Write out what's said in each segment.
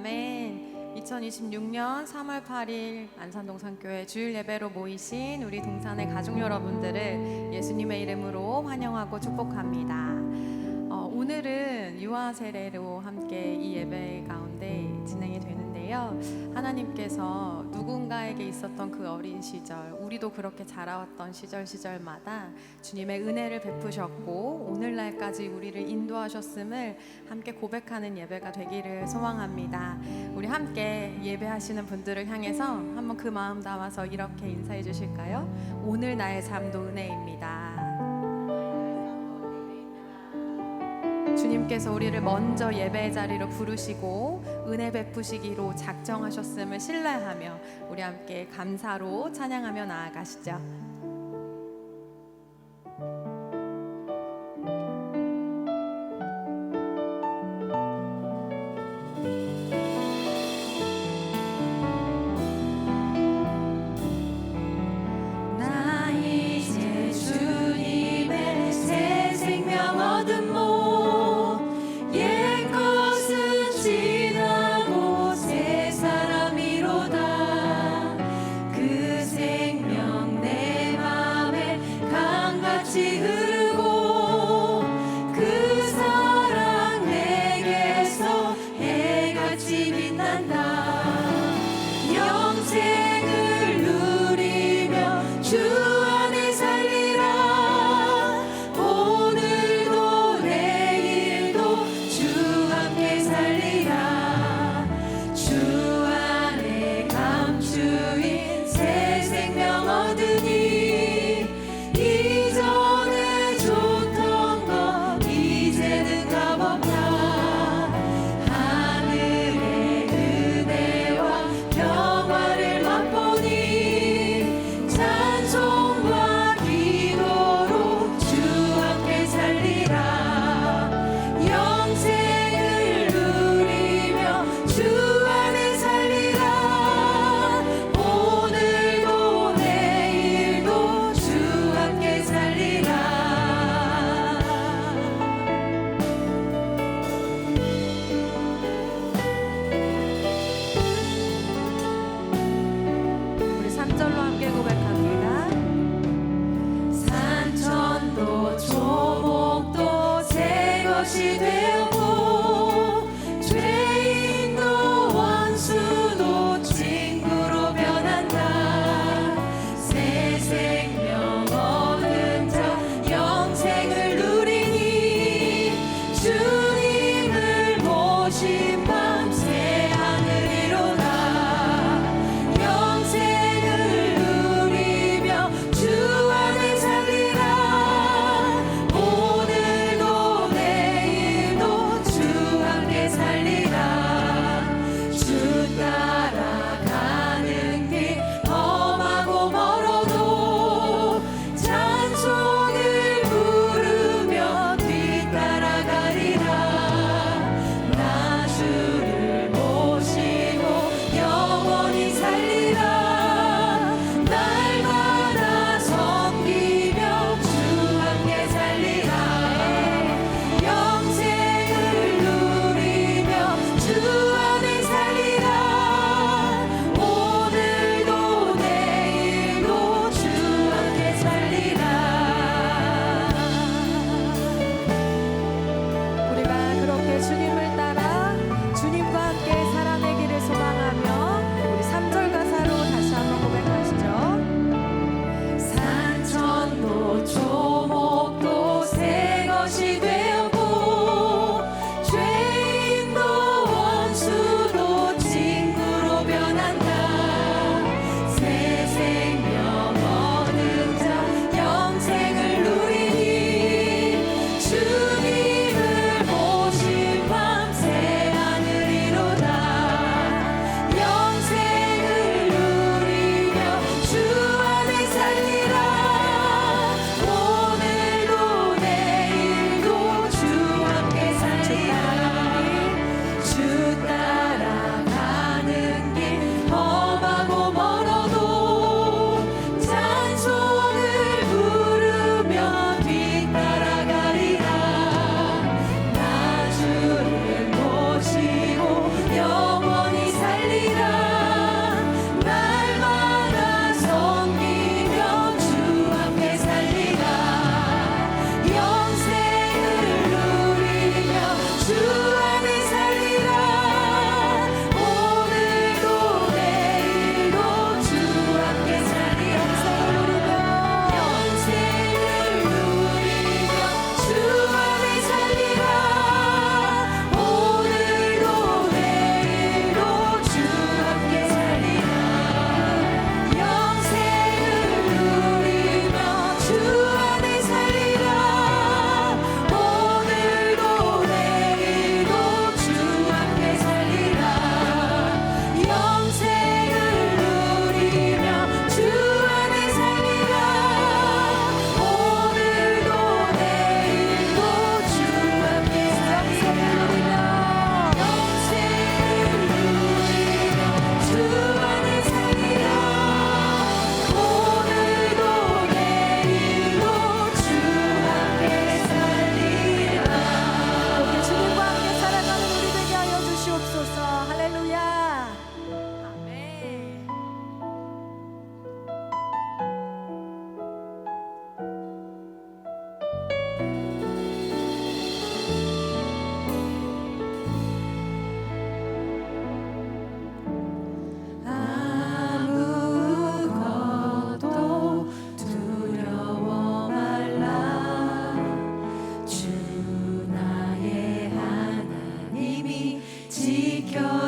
아멘. 2026년 3월 8일 안산동산교회 주일 예배로 모이신 우리 동산의 가족 여러분들을 예수님의 이름으로 환영하고 축복합니다. 오늘은 유아 세례로 함께 이 예배 가운데 진행이 되는데요. 하나님께서 누군가에게 있었던 그 어린 시절, 우리도 그렇게 자라왔던 시절마다 주님의 은혜를 베푸셨고 오늘날까지 우리를 인도하셨음을 함께 고백하는 예배가 되기를 소망합니다. 우리 함께 예배하시는 분들을 향해서 한번 그 마음 담아서 이렇게 인사해 주실까요? 오늘 나의 삶도 은혜입니다. 주님께서 우리를 먼저 예배의 자리로 부르시고 은혜 베푸시기로 작정하셨음을 신뢰하며 우리 함께 감사로 찬양하며 나아가시죠. 나 이제 주님의 새 생명 얻은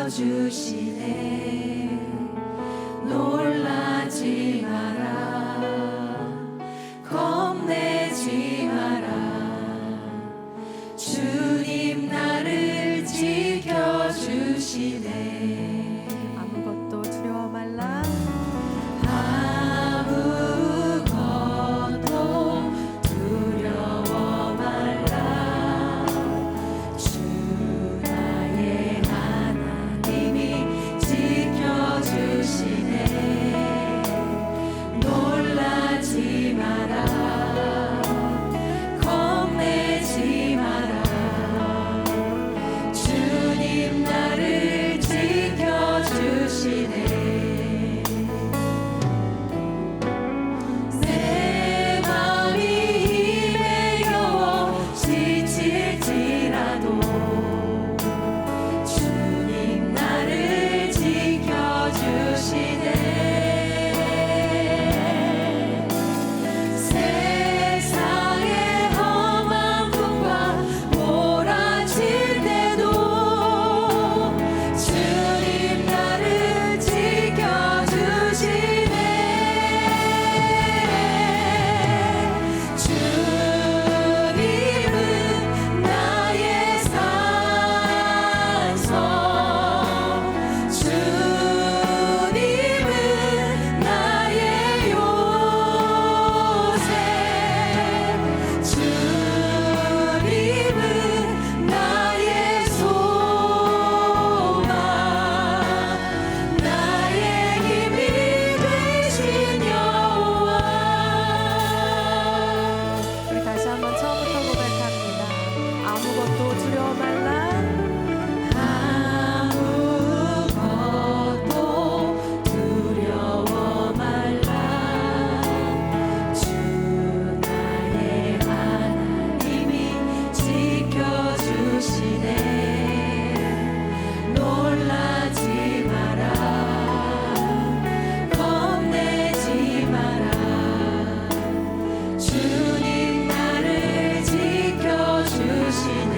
지켜주시네. 놀라지 마라, 겁내지 마라. 주님 나를 지켜주시네. 아무것도 두려워 말라. 아무것도 두려워 말라. 주 나의 하나님이 지켜주시네. 놀라지 마라, 겁내지 마라. 주님 나를 지켜주시네. 내 맘이 힘에 겨워 지칠지라도 주님 나를 지켜주시네. 세상의 험한 풍과 몰아칠 때도 주님 나를 지켜주시네. 주님은 나의 산성, 주님은 나의 요새, 주님은 나의 소망, 나의 힘이 되신 여호와. 우리 다시 한번 처음부터 고백합니다. 아무것도 두려워 말라. 아무것도 두려워 말라. 주 나의 하나님이 지켜주시네. 놀라지 마라, 겁내지 마라. 주님 나를 지켜주시네.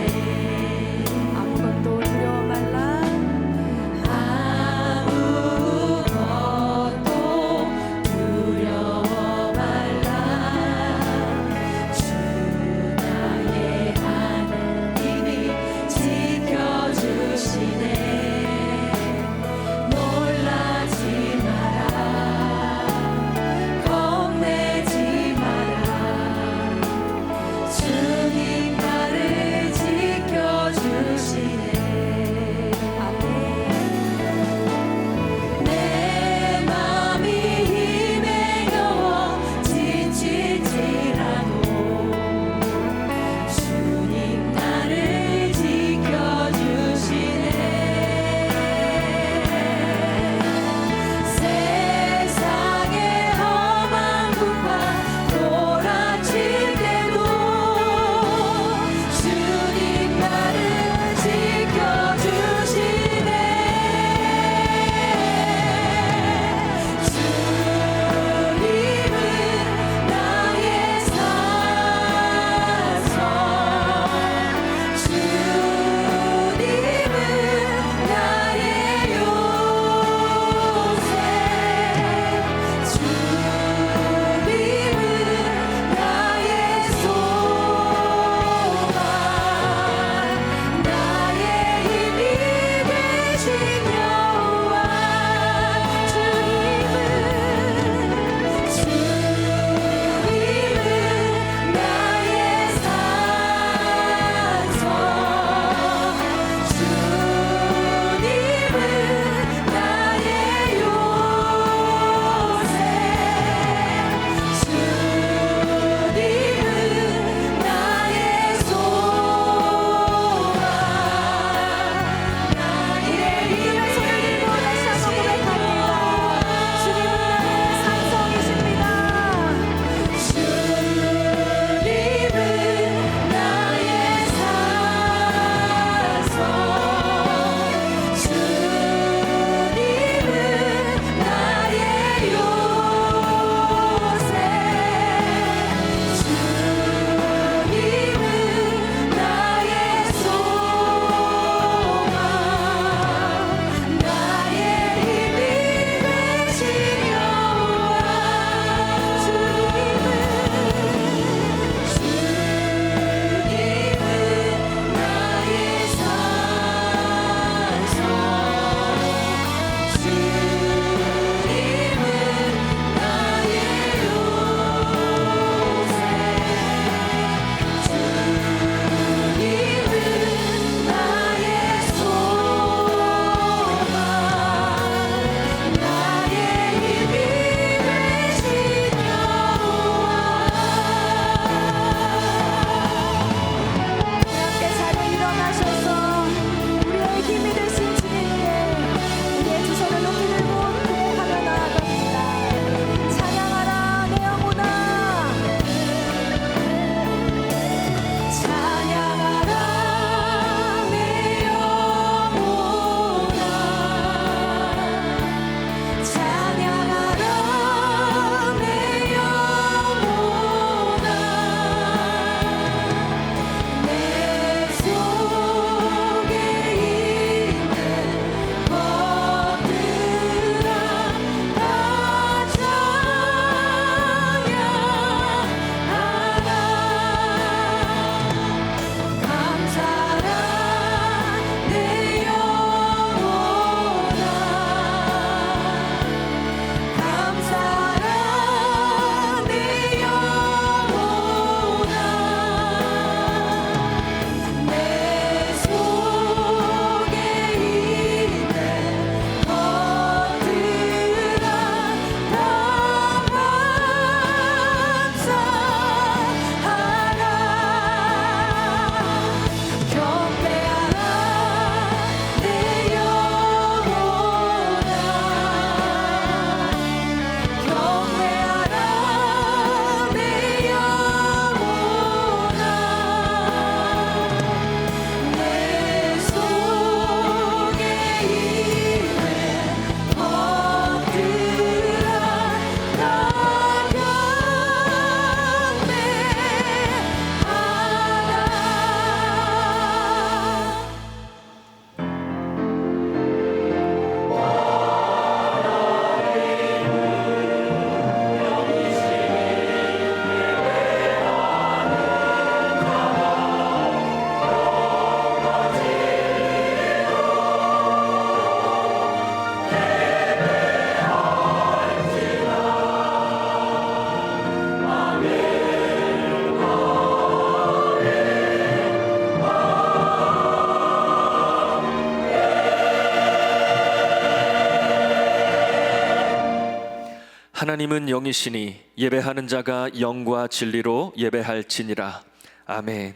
하나님은 영이시니 예배하는 자가 영과 진리로 예배할지니라. 아멘.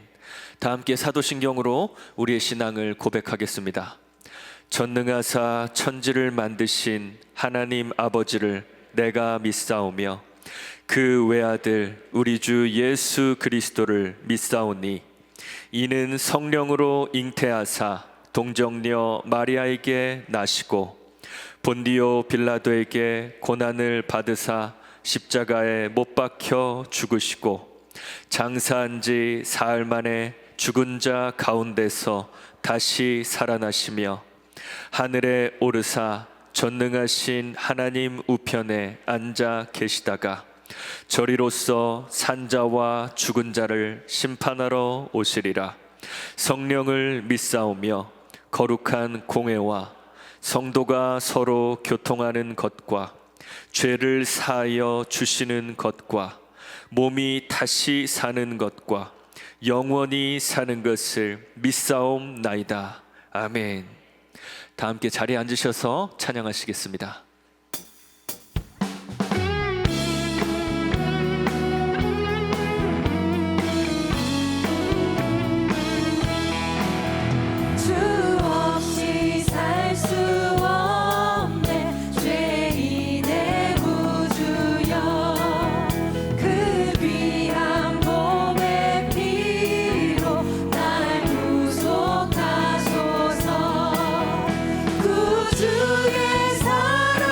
다 함께 사도신경으로 우리의 신앙을 고백하겠습니다. 전능하사 천지를 만드신 하나님 아버지를 내가 믿사오며 그 외아들 우리 주 예수 그리스도를 믿사오니 이는 성령으로 잉태하사 동정녀 마리아에게 나시고 본디오 빌라도에게 고난을 받으사 십자가에 못 박혀 죽으시고 장사한 지 사흘 만에 죽은 자 가운데서 다시 살아나시며 하늘에 오르사 전능하신 하나님 우편에 앉아 계시다가 저리로서 산자와 죽은 자를 심판하러 오시리라. 성령을 믿사오며 거룩한 공회와 성도가 서로 교통하는 것과 죄를 사하여 주시는 것과 몸이 다시 사는 것과 영원히 사는 것을 믿사옵나이다. 아멘. 다 함께 자리에 앉으셔서 찬양하시겠습니다. 주 없이 살 수 없네 죄인의 구주여 그 귀한 몸의 피로 날 구속하소서 구주의 사랑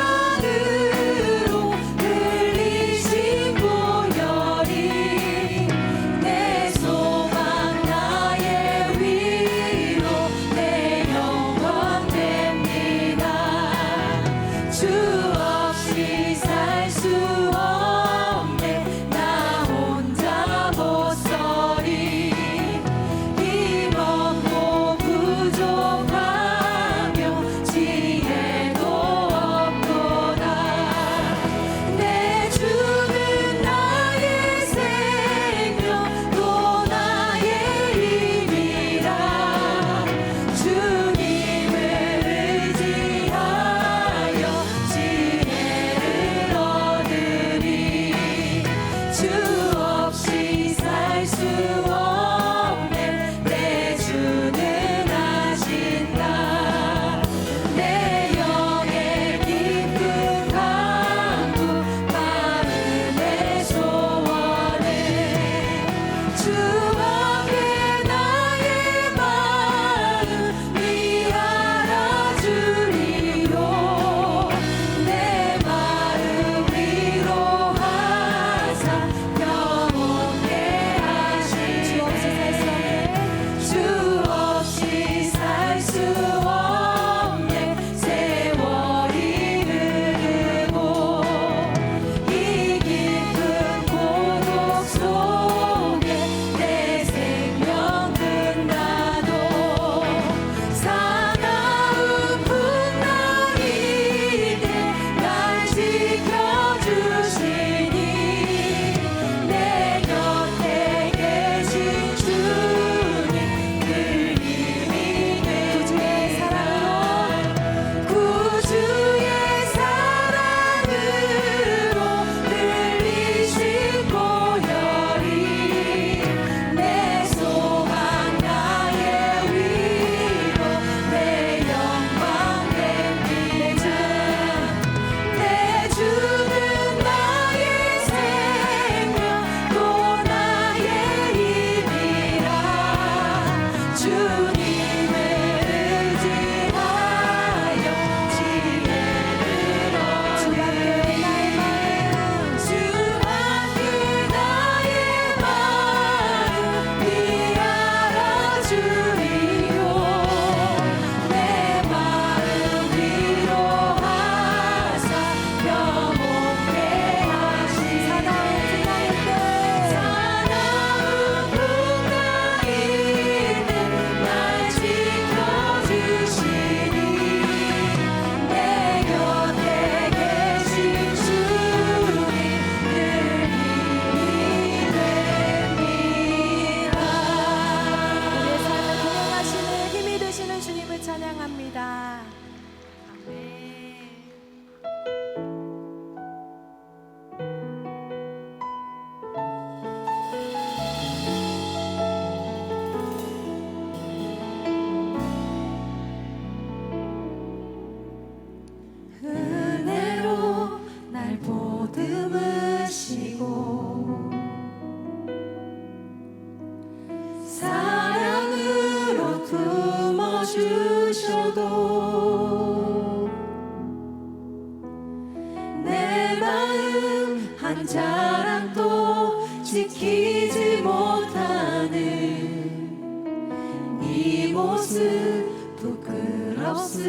사랑으로 품어주셔도 내 마음 한 자락도 지키지 못하는 이 모습 부끄럽습니다.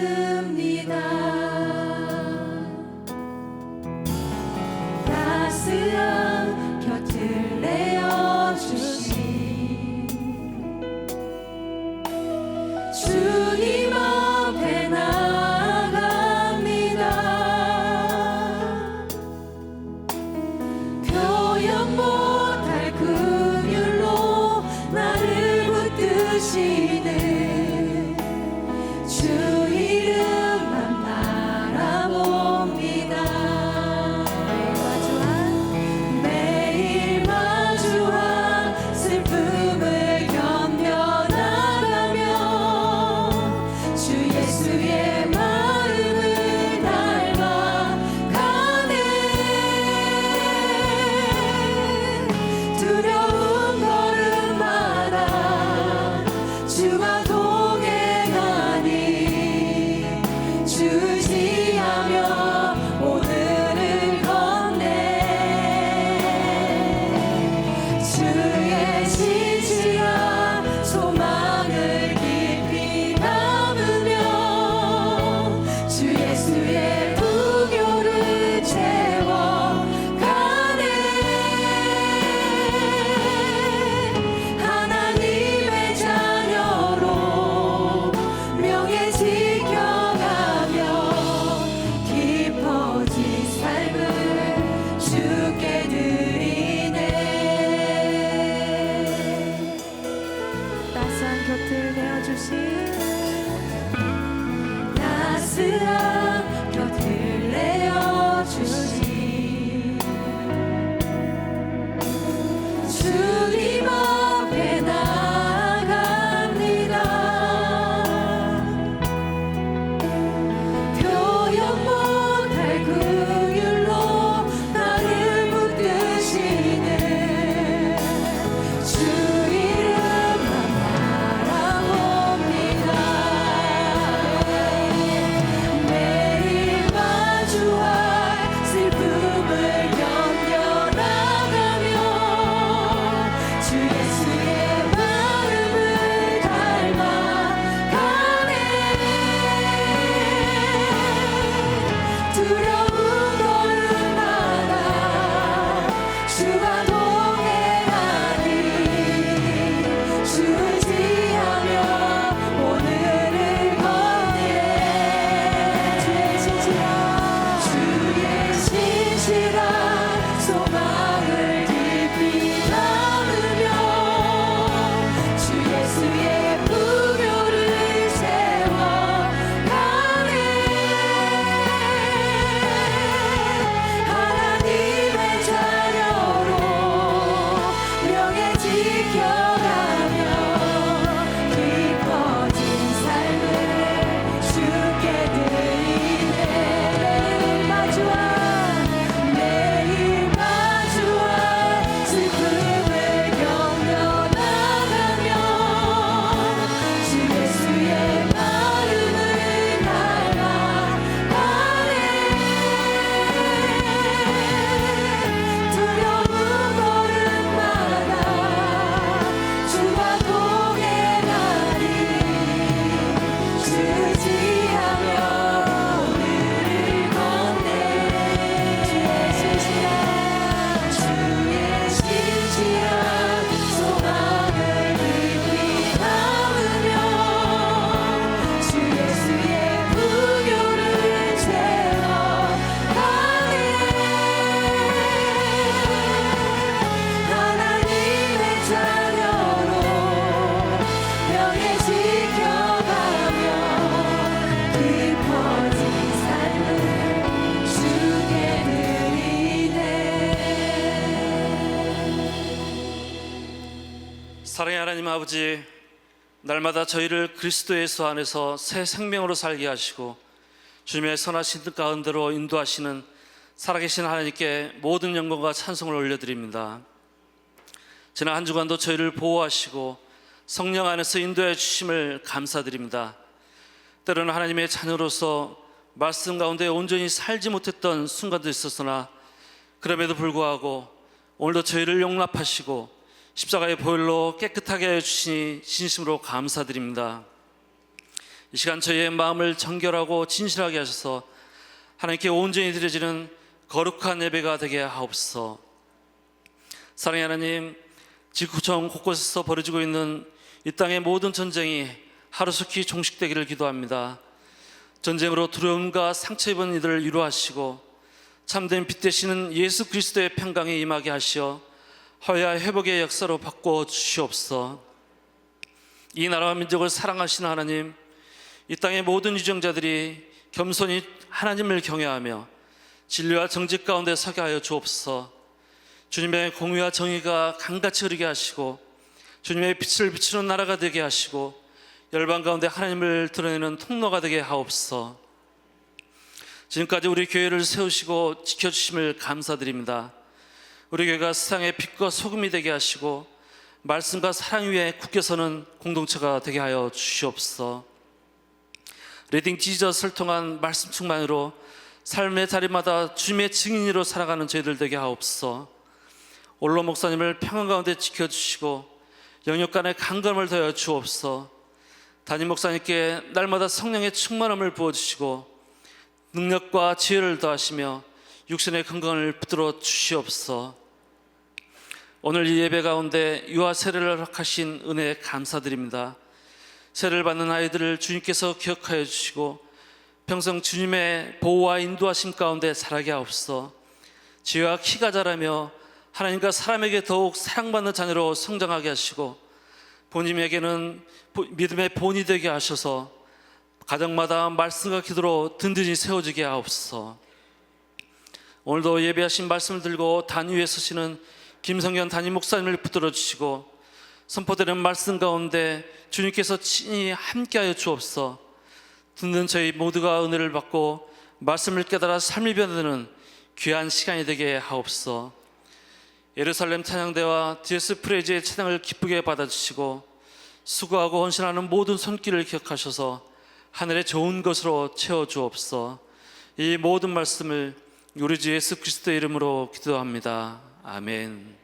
따스한 곁을 내어주신 주님 앞에 나아갑니다. 표현 못할 긍휼로 나를 붙드시네 주 이름만 바라봅니다. 매일 마주한 슬픔을 견뎌나가며 주 예수의 마음을 닮아가네. 두려운 걸음마다 주와 동행하니 주지하며 오늘을 걷네. 주의 진실한 소망을 깊이 담으며 주 예수의 부교를 채워가네. 하나님의 자녀로 명예 지켜가며 깊어진 삶을 주께 드리네. 따스한 곁을 내어주신 따스한 곁을 내어주신 주님 앞에 나아갑니다. 표현 못할 긍휼로 나를 붙드시네 주 이름만 바라봅니다. 매일 마주할 슬픔을 견뎌나가며 주 예수의 마음을 닮아가네. 두려운 걸음마다 주가 동행하니 주지하며 오늘을 걷네. 주의 신실한 소망을 깊이 담으며 주 예수의 부교를 채워가네. 하나님의 자녀로 명예 지켜가며 깊어진 삶을 주께 드리네. 매일 마주한 슬픔을 견뎌나가며 주 예수의 마음을 닮아가네. 두려운 걸음마다 주와 동행하니 주지하며 오늘을 걷네. 주의 신실한 소망을 깊이 담으며 주 예수의 부교를 채워가네. 하나님의 자녀로 명예 지켜가며 깊어진 삶을 주께 드리네. 사랑의 하나님 아버지, 날마다 저희를 그리스도 예수 안에서 새 생명으로 살게 하시고 주님의 선하신 뜻 가운데로 인도하시는 살아계신 하나님께 모든 영광과 찬송을 올려드립니다. 지난 한 주간도 저희를 보호하시고 성령 안에서 인도해 주심을 감사드립니다. 때로는 하나님의 자녀로서 말씀 가운데 온전히 살지 못했던 순간도 있었으나 그럼에도 불구하고 오늘도 저희를 용납하시고 십자가의 보혈로 깨끗하게 해주시니 진심으로 감사드립니다. 이 시간 저희의 마음을 정결하고 진실하게 하셔서 하나님께 온전히 드려지는 거룩한 예배가 되게 하옵소서. 사랑의 하나님, 지구촌 곳곳에서 벌어지고 있는 이 땅의 모든 전쟁이 하루속히 종식되기를 기도합니다. 전쟁으로 두려움과 상처 입은 이들을 위로하시고 참된 빛 되시는 예수 그리스도의 평강에 임하게 하시어 화해와 회복의 역사로 바꿔 주시옵소서. 이 나라와 민족을 사랑하시는 하나님, 이 땅의 모든 유정자들이 겸손히 하나님을 경외하며 진리와 정직 가운데 서게 하여 주옵소서. 주님의 공의와 정의가 강같이 흐르게 하시고 주님의 빛을 비추는 나라가 되게 하시고 열방 가운데 하나님을 드러내는 통로가 되게 하옵소서. 지금까지 우리 교회를 세우시고 지켜주심을 감사드립니다. 우리 교회가 세상의 빛과 소금이 되게 하시고 말씀과 사랑 위에 굳게 서는 공동체가 되게 하여 주시옵소서. 리딩 지저스를 통한 말씀 충만으로 삶의 자리마다 주님의 증인으로 살아가는 저희들 되게 하옵소서. 올로 목사님을 평안 가운데 지켜주시고 영역 간의 강건함을 더하여 주옵소서. 담임 목사님께 날마다 성령의 충만함을 부어주시고 능력과 지혜를 더하시며 육신의 건강을 붙들어 주시옵소서. 오늘 이 예배 가운데 유아 세례를 허락하신 은혜에 감사드립니다. 세례를 받는 아이들을 주님께서 기억하여 주시고 평생 주님의 보호와 인도하심 가운데 자라게 하옵소서. 지혜와 키가 자라며 하나님과 사람에게 더욱 사랑받는 자녀로 성장하게 하시고 본인에게는 믿음의 본이 되게 하셔서 가정마다 말씀과 기도로 든든히 세워지게 하옵소서. 오늘도 예배하신 말씀을 들고 단 위에 서시는 김성현 담임 목사님을 붙들어 주시고 선포되는 말씀 가운데 주님께서 친히 함께하여 주옵소서. 듣는 저희 모두가 은혜를 받고 말씀을 깨달아 삶이 변화되는 귀한 시간이 되게 하옵소서. 예루살렘 찬양대와 DS 프레이즈의 찬양을 기쁘게 받아주시고 수고하고 헌신하는 모든 손길을 기억하셔서 하늘의 좋은 것으로 채워주옵소서. 이 모든 말씀을 우리 주 예수 그리스도의 이름으로 기도합니다. 아멘.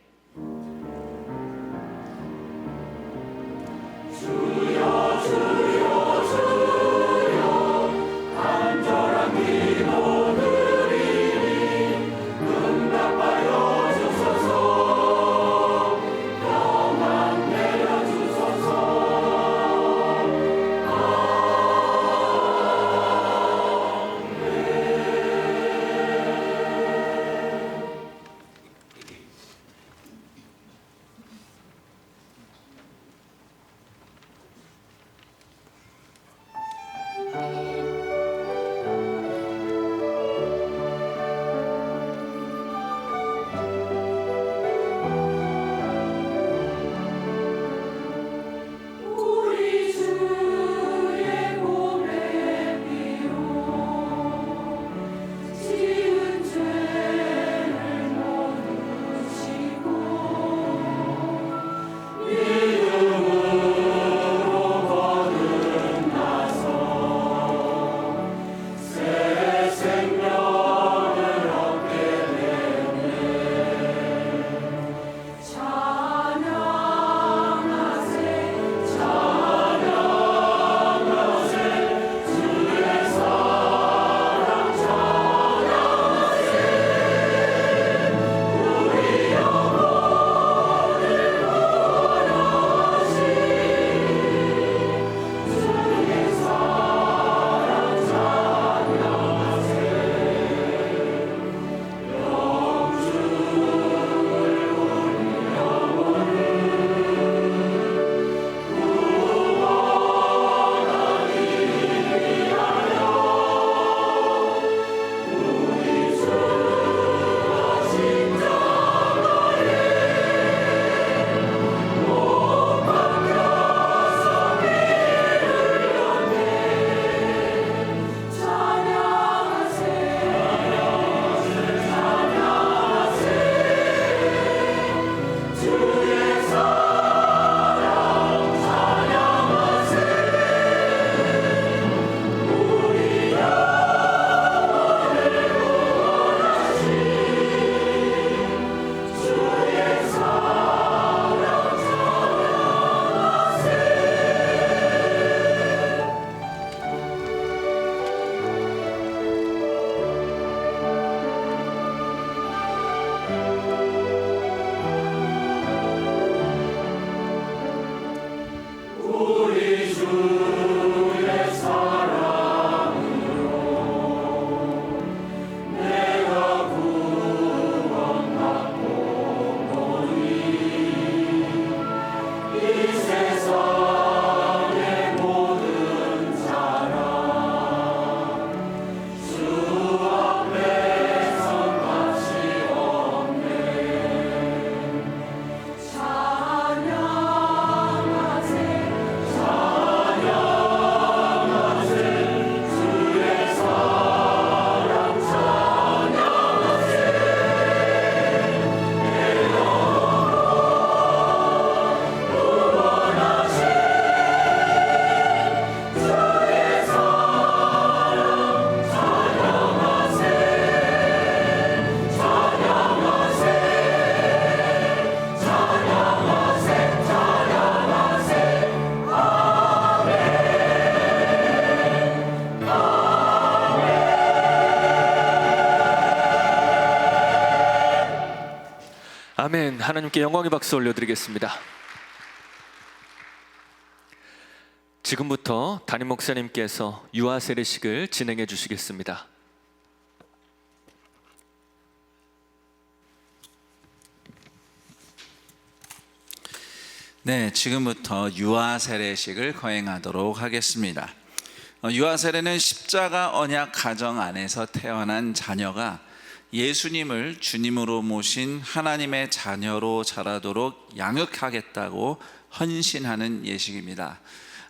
하나님께 영광의 박수 올려드리겠습니다. 지금부터 담임 목사님께서 유아 세례식을 진행해 주시겠습니다. 네, 지금부터 유아 세례식을 거행하도록 하겠습니다. 유아 세례는 십자가 언약 가정 안에서 태어난 자녀가 예수님을 주님으로 모신 하나님의 자녀로 자라도록 양육하겠다고 헌신하는 예식입니다.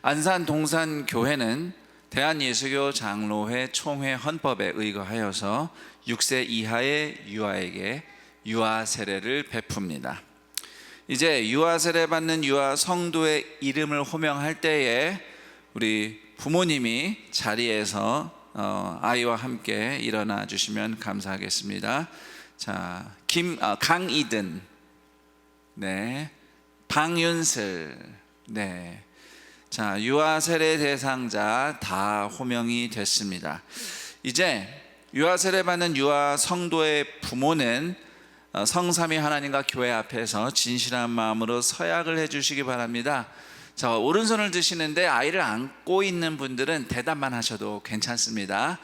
안산 동산 교회는 대한예수교 장로회 총회 헌법에 의거하여서 6세 이하의 유아에게 유아 세례를 베풉니다. 이제 유아 세례 받는 유아 성도의 이름을 호명할 때에 우리 부모님이 자리에서 아이와 함께 일어나 주시면 감사하겠습니다. 자, 강이든, 네, 방윤슬, 네. 자, 유아 세례 대상자 다 호명이 됐습니다. 이제 유아 세례 받는 유아 성도의 부모는 성삼위 하나님과 교회 앞에서 진실한 마음으로 서약을 해주시기 바랍니다. 자, 오른손을 드시는데 아이를 안고 있는 분들은 대답만 하셔도 괜찮습니다.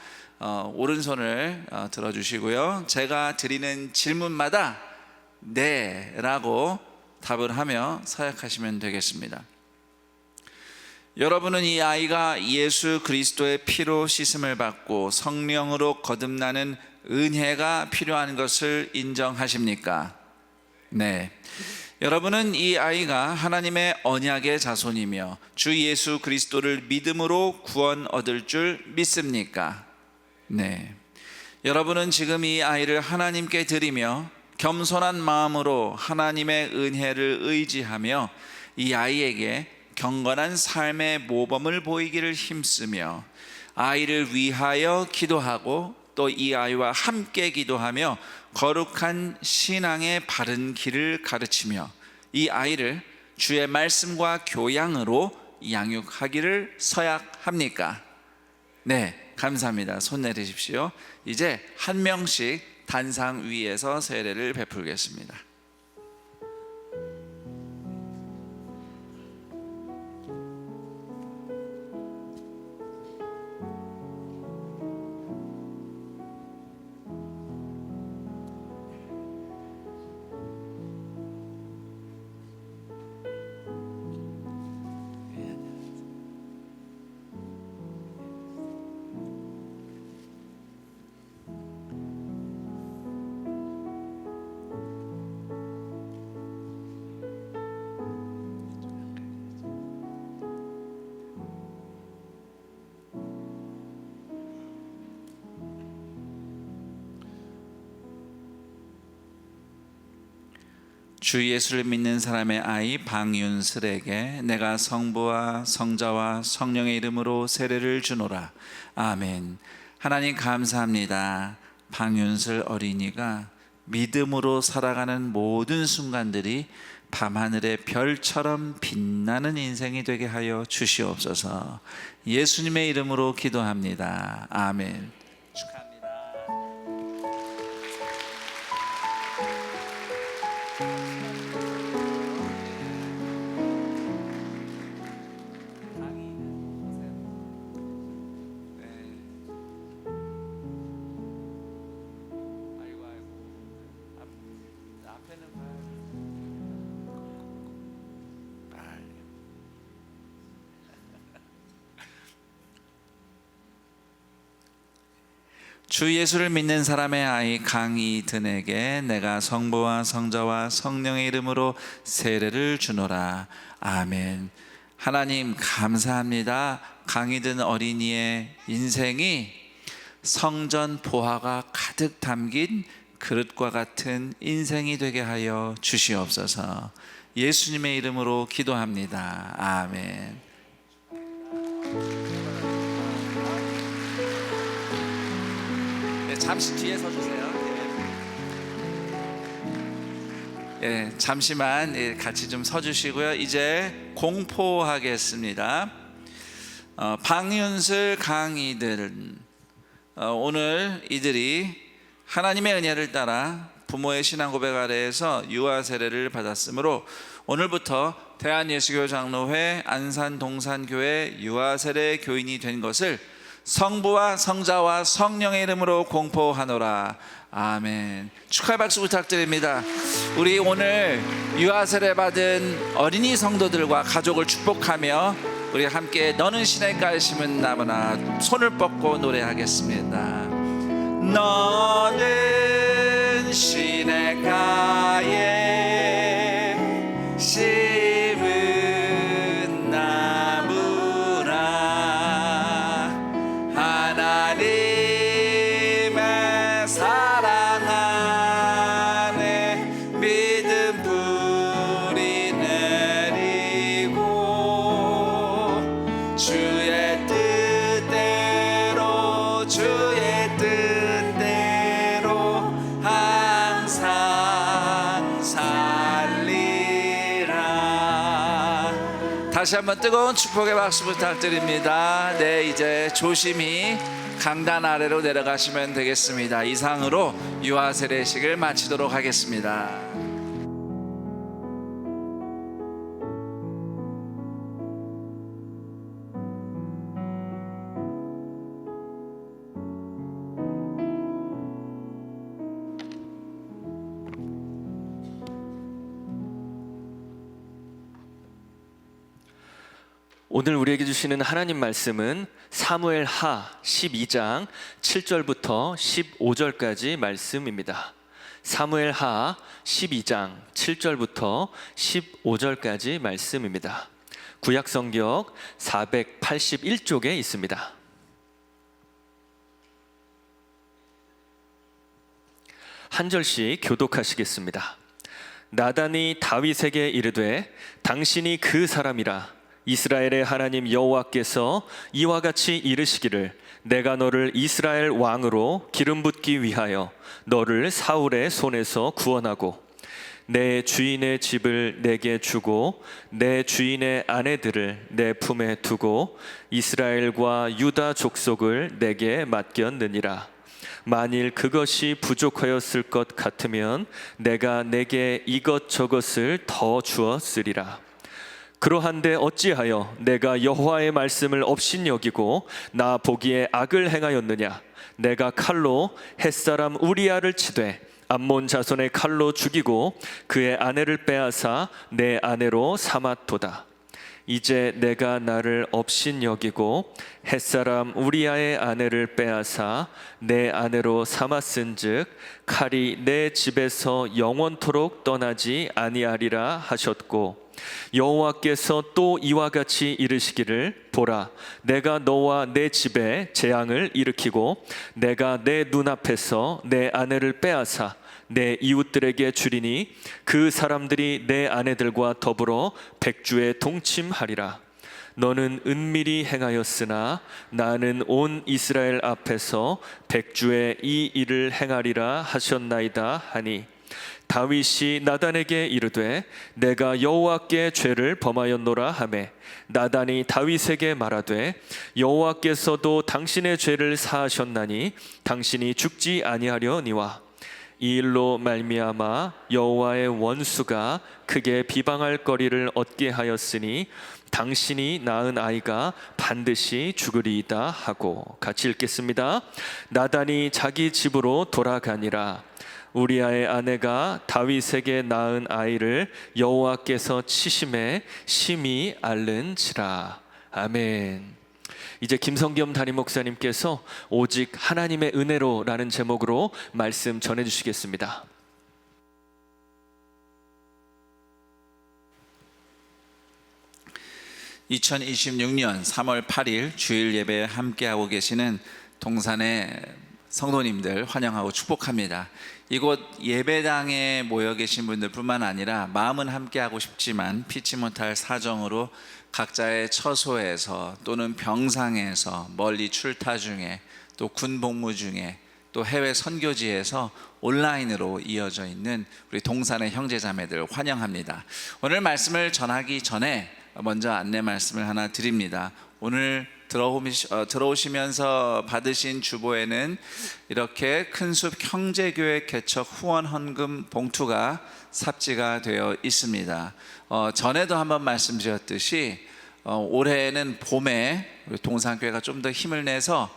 오른손을 들어주시고요. 제가 드리는 질문마다 네 라고 답을 하며 서약하시면 되겠습니다. 여러분은 이 아이가 예수 그리스도의 피로 씻음을 받고 성령으로 거듭나는 은혜가 필요한 것을 인정하십니까? 네. 여러분은 이 아이가 하나님의 언약의 자손이며 주 예수 그리스도를 믿음으로 구원 얻을 줄 믿습니까? 네. 여러분은 지금 이 아이를 하나님께 드리며 겸손한 마음으로 하나님의 은혜를 의지하며 이 아이에게 경건한 삶의 모범을 보이기를 힘쓰며 아이를 위하여 기도하고 또 이 아이와 함께 기도하며 거룩한 신앙의 바른 길을 가르치며 이 아이를 주의 말씀과 교양으로 양육하기를 서약합니까? 네, 감사합니다. 손 내리십시오. 이제 한 명씩 단상 위에서 세례를 베풀겠습니다. 주 예수를 믿는 사람의 아이 방윤슬에게 내가 성부와 성자와 성령의 이름으로 세례를 주노라. 아멘. 하나님 감사합니다. 방윤슬 어린이가 믿음으로 살아가는 모든 순간들이 밤하늘의 별처럼 빛나는 인생이 되게 하여 주시옵소서. 예수님의 이름으로 기도합니다. 아멘. 축하합니다. 주 예수를 믿는 사람의 아이 강이든에게 내가 성부와 성자와 성령의 이름으로 세례를 주노라. 아멘. 하나님 감사합니다. 강이든 어린이의 인생이 성전 보화가 가득 담긴 그릇과 같은 인생이 되게 하여 주시옵소서. 예수님의 이름으로 기도합니다. 아멘. 잠시 뒤에 서주세요. 예, 잠시만 같이 좀 서주시고요. 이제 공포하겠습니다. 방윤슬 강이들 오늘 이들이 하나님의 은혜를 따라 부모의 신앙 고백 아래에서 유아 세례를 받았으므로 오늘부터 대한예수교 장로회 안산동산교회 유아 세례 교인이 된 것을 성부와 성자와 성령의 이름으로 공포하노라. 아멘. 축하의 박수 부탁드립니다. 우리 오늘 유아 세례 받은 어린이 성도들과 가족을 축복하며 우리 함께 너는 시냇가에 심은 나무나 손을 뻗고 노래하겠습니다. 너는 시냇가에 심은 나무라. 하나님의 사랑 안에 믿음 뿌리 내리고 주의 뜻대로 항상 살리라. 다시 한번 뜨거운 축복의 박수 부탁드립니다. 네, 이제 조심히 강단 아래로 내려가시면 되겠습니다. 이상으로 유아 세례식을 마치도록 하겠습니다. 오늘 우리에게 주시는 하나님 말씀은 사무엘하 12장 7절부터 15절까지 말씀입니다. 사무엘하 12장 7절부터 15절까지 말씀입니다. 구약 성경 481쪽에 있습니다. 한 절씩 교독하시겠습니다. 나단이 다윗에게 이르되 당신이 그 사람이라. 이스라엘의 하나님 여호와께서 이와 같이 이르시기를 내가 너를 이스라엘 왕으로 기름 붓기 위하여 너를 사울의 손에서 구원하고 내 주인의 집을 내게 주고 내 주인의 아내들을 내 품에 두고 이스라엘과 유다 족속을 내게 맡겼느니라. 만일 그것이 부족하였을 것 같으면 내가 내게 이것저것을 더 주었으리라. 그러한데 어찌하여 내가 여호와의 말씀을 업신여기고 나 보기에 악을 행하였느냐. 내가 칼로 햇사람 우리아를 치되 암몬 자손의 칼로 죽이고 그의 아내를 빼앗아 내 아내로 삼았도다. 이제 내가 나를 업신여기고 햇사람 우리아의 아내를 빼앗아 내 아내로 삼았은즉 칼이 내 집에서 영원토록 떠나지 아니하리라 하셨고 여호와께서 또 이와 같이 이르시기를 보라 내가 너와 내 집에 재앙을 일으키고 내가 내 눈앞에서 내 아내를 빼앗아 내 이웃들에게 주리니 그 사람들이 내 아내들과 더불어 백주에 동침하리라. 너는 은밀히 행하였으나 나는 온 이스라엘 앞에서 백주에 이 일을 행하리라 하셨나이다 하니 다윗이 나단에게 이르되 내가 여호와께 죄를 범하였노라 하매 나단이 다윗에게 말하되 여호와께서도 당신의 죄를 사하셨나니 당신이 죽지 아니하려니와 이 일로 말미암아 여호와의 원수가 크게 비방할 거리를 얻게 하였으니 당신이 낳은 아이가 반드시 죽으리이다 하고. 같이 읽겠습니다. 나단이 자기 집으로 돌아가니라. 우리아의 아내가 다윗에게 낳은 아이를 여호와께서 치심에 심히 앓는지라. 아멘. 이제 김성겸 담임 목사님께서 오직 하나님의 은혜로라는 제목으로 말씀 전해주시겠습니다. (2026년 3월 8일) 주일 예배에 함께하고 계시는 동산의 성도님들 환영하고 축복합니다. 이곳 예배당에 모여 계신 분들뿐만 아니라 마음은 함께하고 싶지만 피치 못할 사정으로 각자의 처소에서 또는 병상에서 멀리 출타 중에 또 군 복무 중에 또 해외 선교지에서 온라인으로 이어져 있는 우리 동산의 형제자매들 환영합니다. 오늘 말씀을 전하기 전에 먼저 안내 말씀을 하나 드립니다. 오늘 들어오시면서 받으신 주보에는 이렇게 큰숲 형제교회 개척 후원 헌금 봉투가 삽지가 되어 있습니다. 전에도 한번 말씀드렸듯이 올해는 봄에 우리 동산교회가 좀 더 힘을 내서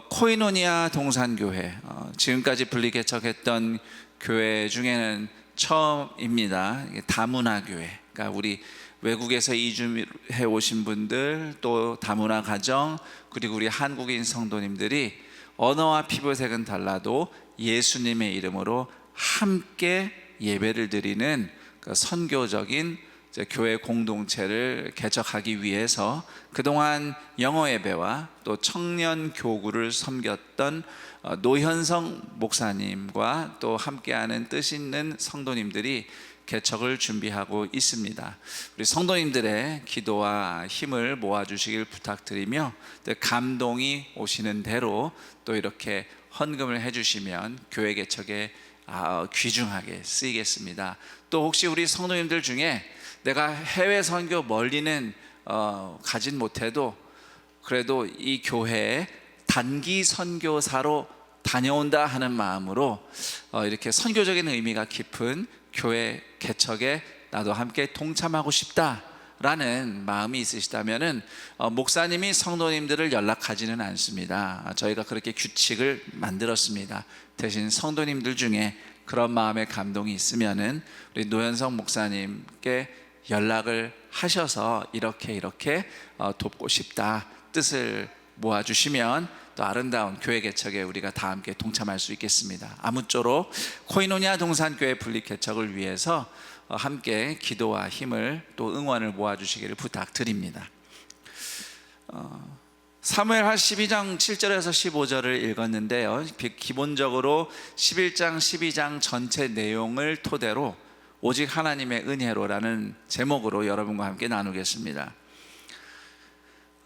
코이노니아 동산교회, 지금까지 분리개척했던 교회 중에는 처음입니다. 다문화교회, 그러니까 우리 외국에서 이주해 오신 분들, 또 다문화 가정, 그리고 우리 한국인 성도님들이 언어와 피부색은 달라도 예수님의 이름으로 함께 예배를 드리는 그 선교적인 교회 공동체를 개척하기 위해서 그동안 영어 예배와 또 청년 교구를 섬겼던 노현성 목사님과 또 함께하는 뜻 있는 성도님들이 개척을 준비하고 있습니다. 우리 성도님들의 기도와 힘을 모아주시길 부탁드리며, 감동이 오시는 대로 또 이렇게 헌금을 해주시면 교회 개척에 귀중하게 쓰이겠습니다. 또 혹시 우리 성도님들 중에 내가 해외 선교 멀리는 가진 못해도 그래도 이 교회에 단기 선교사로 다녀온다 하는 마음으로 이렇게 선교적인 의미가 깊은 교회 개척에 나도 함께 동참하고 싶다라는 마음이 있으시다면은 목사님이 성도님들을 연락하지는 않습니다. 저희가 그렇게 규칙을 만들었습니다. 대신 성도님들 중에 그런 마음의 감동이 있으면은 우리 노현성 목사님께 연락을 하셔서 이렇게 돕고 싶다 뜻을 모아주시면 또 아름다운 교회 개척에 우리가 다 함께 동참할 수 있겠습니다. 아무쪼록 코이노니아 동산교회 분리 개척을 위해서 함께 기도와 힘을 또 응원을 모아주시기를 부탁드립니다. 사무엘하 12장 7절에서 15절을 읽었는데요, 기본적으로 11장 12장 전체 내용을 토대로 오직 하나님의 은혜로라는 제목으로 여러분과 함께 나누겠습니다.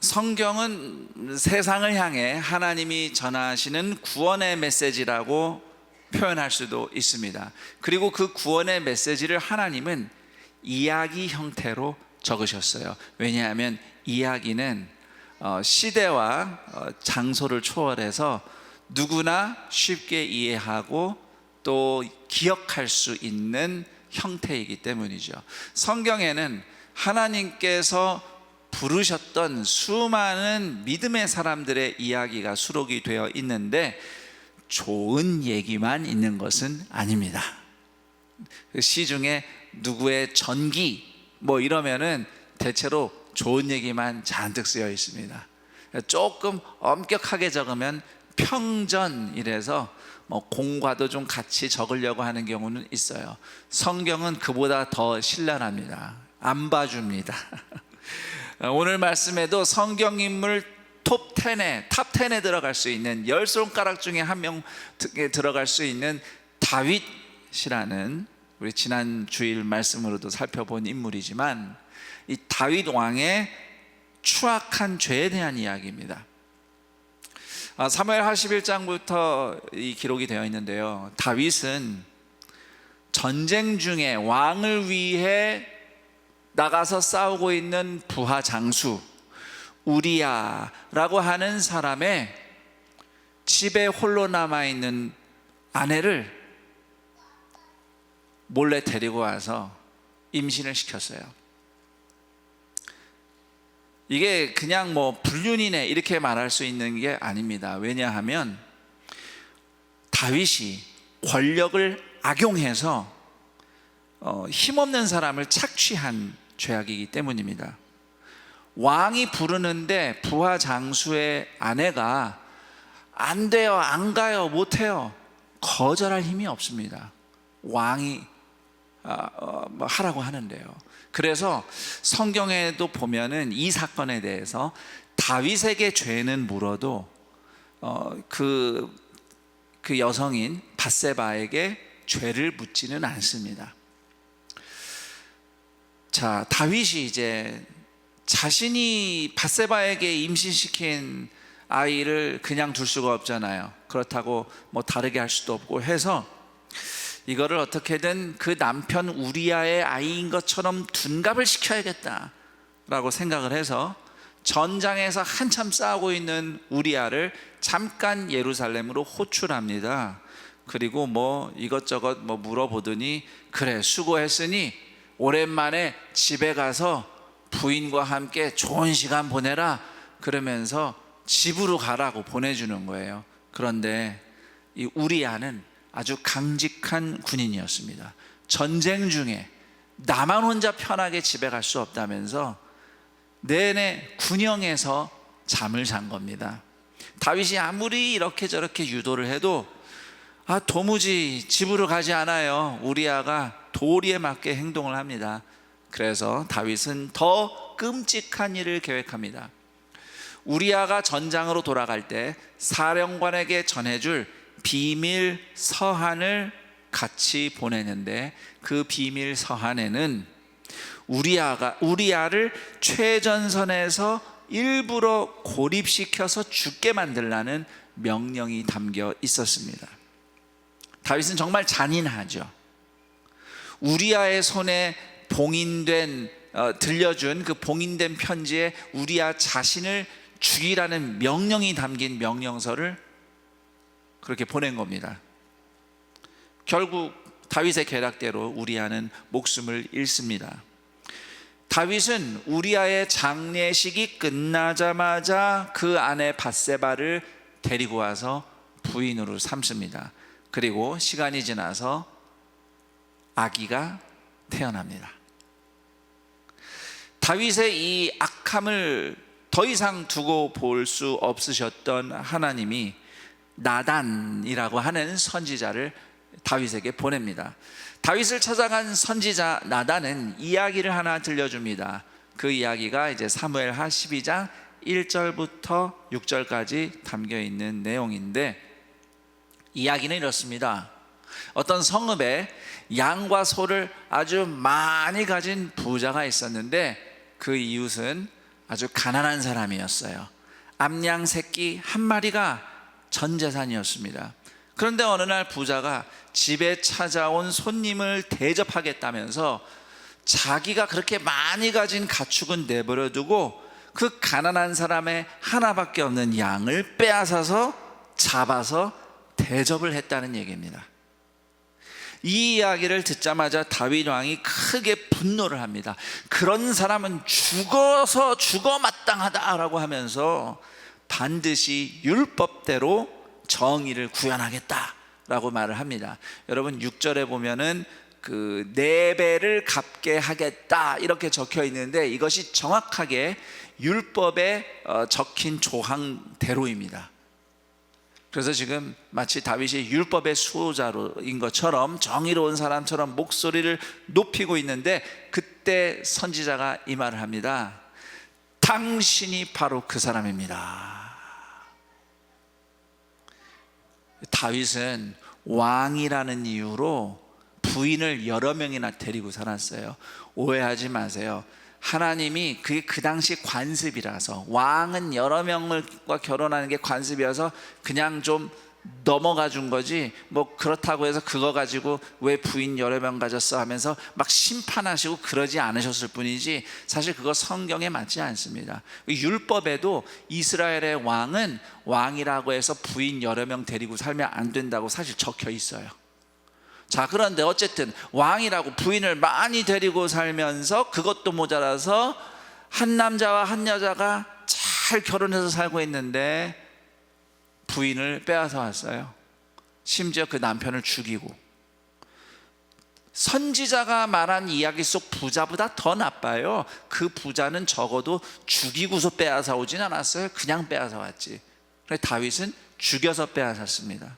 성경은 세상을 향해 하나님이 전하시는 구원의 메시지라고 표현할 수도 있습니다. 그리고 그 구원의 메시지를 하나님은 이야기 형태로 적으셨어요. 왜냐하면 이야기는 시대와 장소를 초월해서 누구나 쉽게 이해하고 또 기억할 수 있는 형태이기 때문이죠. 성경에는 하나님께서 부르셨던 수많은 믿음의 사람들의 이야기가 수록이 되어 있는데 좋은 얘기만 있는 것은 아닙니다. 그 시 중에 누구의 전기 뭐 이러면은 대체로 좋은 얘기만 잔뜩 쓰여 있습니다. 조금 엄격하게 적으면 평전이라서 공과도 좀 같이 적으려고 하는 경우는 있어요. 성경은 그보다 더 신랄합니다. 안 봐줍니다. 오늘 말씀에도 성경 인물 탑 10에 들어갈 수 있는 10손가락 중에 한 명에 들어갈 수 있는 다윗이라는, 우리 지난 주일 말씀으로도 살펴본 인물이지만 이 다윗 왕의 추악한 죄에 대한 이야기입니다. 사무엘하 11장부터 이 기록이 되어 있는데요, 다윗은 전쟁 중에 왕을 위해 나가서 싸우고 있는 부하 장수 우리야라고 하는 사람의 집에 홀로 남아있는 아내를 몰래 데리고 와서 임신을 시켰어요. 이게 그냥 불륜이네 이렇게 말할 수 있는 게 아닙니다. 왜냐하면 다윗이 권력을 악용해서 힘없는 사람을 착취한 죄악이기 때문입니다. 왕이 부르는데 부하 장수의 아내가 안 돼요, 안 가요, 못 해요, 거절할 힘이 없습니다. 왕이 하라고 하는데요. 그래서 성경에도 보면은 이 사건에 대해서 다윗에게 죄는 물어도 그 여성인 밧세바에게 죄를 묻지는 않습니다. 자, 다윗이 이제 자신이 밧세바에게 임신시킨 아이를 그냥 둘 수가 없잖아요. 그렇다고 다르게 할 수도 없고 해서 이거를 어떻게든 그 남편 우리야의 아이인 것처럼 둔갑을 시켜야겠다라고 생각을 해서 전장에서 한참 싸우고 있는 우리아를 잠깐 예루살렘으로 호출합니다. 그리고 뭐 이것저것 뭐 물어보더니 그래 수고했으니 오랜만에 집에 가서 부인과 함께 좋은 시간 보내라 그러면서 집으로 가라고 보내주는 거예요. 그런데 이 우리아는 아주 강직한 군인이었습니다. 전쟁 중에 나만 혼자 편하게 집에 갈 수 없다면서 내내 군영에서 잠을 잔 겁니다. 다윗이 아무리 이렇게 저렇게 유도를 해도 도무지 집으로 가지 않아요. 우리아가 도리에 맞게 행동을 합니다. 그래서 다윗은 더 끔찍한 일을 계획합니다. 우리아가 전장으로 돌아갈 때 사령관에게 전해줄 비밀 서한을 같이 보내는데 그 비밀 서한에는 우리아를 최전선에서 일부러 고립시켜서 죽게 만들라는 명령이 담겨 있었습니다. 다윗은 정말 잔인하죠. 우리아의 손에 들려준 그 봉인된 편지에 우리아 자신을 죽이라는 명령이 담긴 명령서를 그렇게 보낸 겁니다. 결국 다윗의 계략대로 우리아는 목숨을 잃습니다. 다윗은 우리아의 장례식이 끝나자마자 그 아내 밧세바를 데리고 와서 부인으로 삼습니다. 그리고 시간이 지나서 아기가 태어납니다. 다윗의 이 악함을 더 이상 두고 볼 수 없으셨던 하나님이 나단이라고 하는 선지자를 다윗에게 보냅니다. 다윗을 찾아간 선지자 나단은 이야기를 하나 들려줍니다. 그 이야기가 이제 사무엘하 12장 1절부터 6절까지 담겨 있는 내용인데, 이야기는 이렇습니다. 어떤 성읍에 양과 소를 아주 많이 가진 부자가 있었는데 그 이웃은 아주 가난한 사람이었어요. 암양 새끼 한 마리가 전 재산이었습니다. 그런데 어느 날 부자가 집에 찾아온 손님을 대접하겠다면서 자기가 그렇게 많이 가진 가축은 내버려 두고 그 가난한 사람의 하나밖에 없는 양을 빼앗아서 잡아서 대접을 했다는 얘기입니다. 이 이야기를 듣자마자 다윗 왕이 크게 분노를 합니다. 그런 사람은 죽어 마땅하다라고 하면서 반드시 율법대로 정의를 구현하겠다라고 말을 합니다. 여러분 6절에 보면은 그 4배를 갚게 하겠다 이렇게 적혀 있는데 이것이 정확하게 율법에 적힌 조항대로입니다. 그래서 지금 마치 다윗이 율법의 수호자인 것처럼 정의로운 사람처럼 목소리를 높이고 있는데, 그때 선지자가 이 말을 합니다. 당신이 바로 그 사람입니다. 다윗은 왕이라는 이유로 부인을 여러 명이나 데리고 살았어요. 오해하지 마세요. 하나님이 그게 그 당시 관습이라서, 왕은 여러 명과 결혼하는 게 관습이어서 그냥 좀 넘어가 준 거지, 뭐 그렇다고 해서 그거 가지고 왜 부인 여러 명 가졌어 하면서 막 심판하시고 그러지 않으셨을 뿐이지 사실 그거 성경에 맞지 않습니다. 율법에도 이스라엘의 왕은 왕이라고 해서 부인 여러 명 데리고 살면 안 된다고 사실 적혀 있어요. 자, 그런데 어쨌든 왕이라고 부인을 많이 데리고 살면서 그것도 모자라서 한 남자와 한 여자가 잘 결혼해서 살고 있는데 부인을 빼앗아 왔어요. 심지어 그 남편을 죽이고. 선지자가 말한 이야기 속 부자보다 더 나빠요. 그 부자는 적어도 죽이고서 빼앗아 오진 않았어요. 그냥 빼앗아 왔지. 그래서 다윗은 죽여서 빼앗았습니다.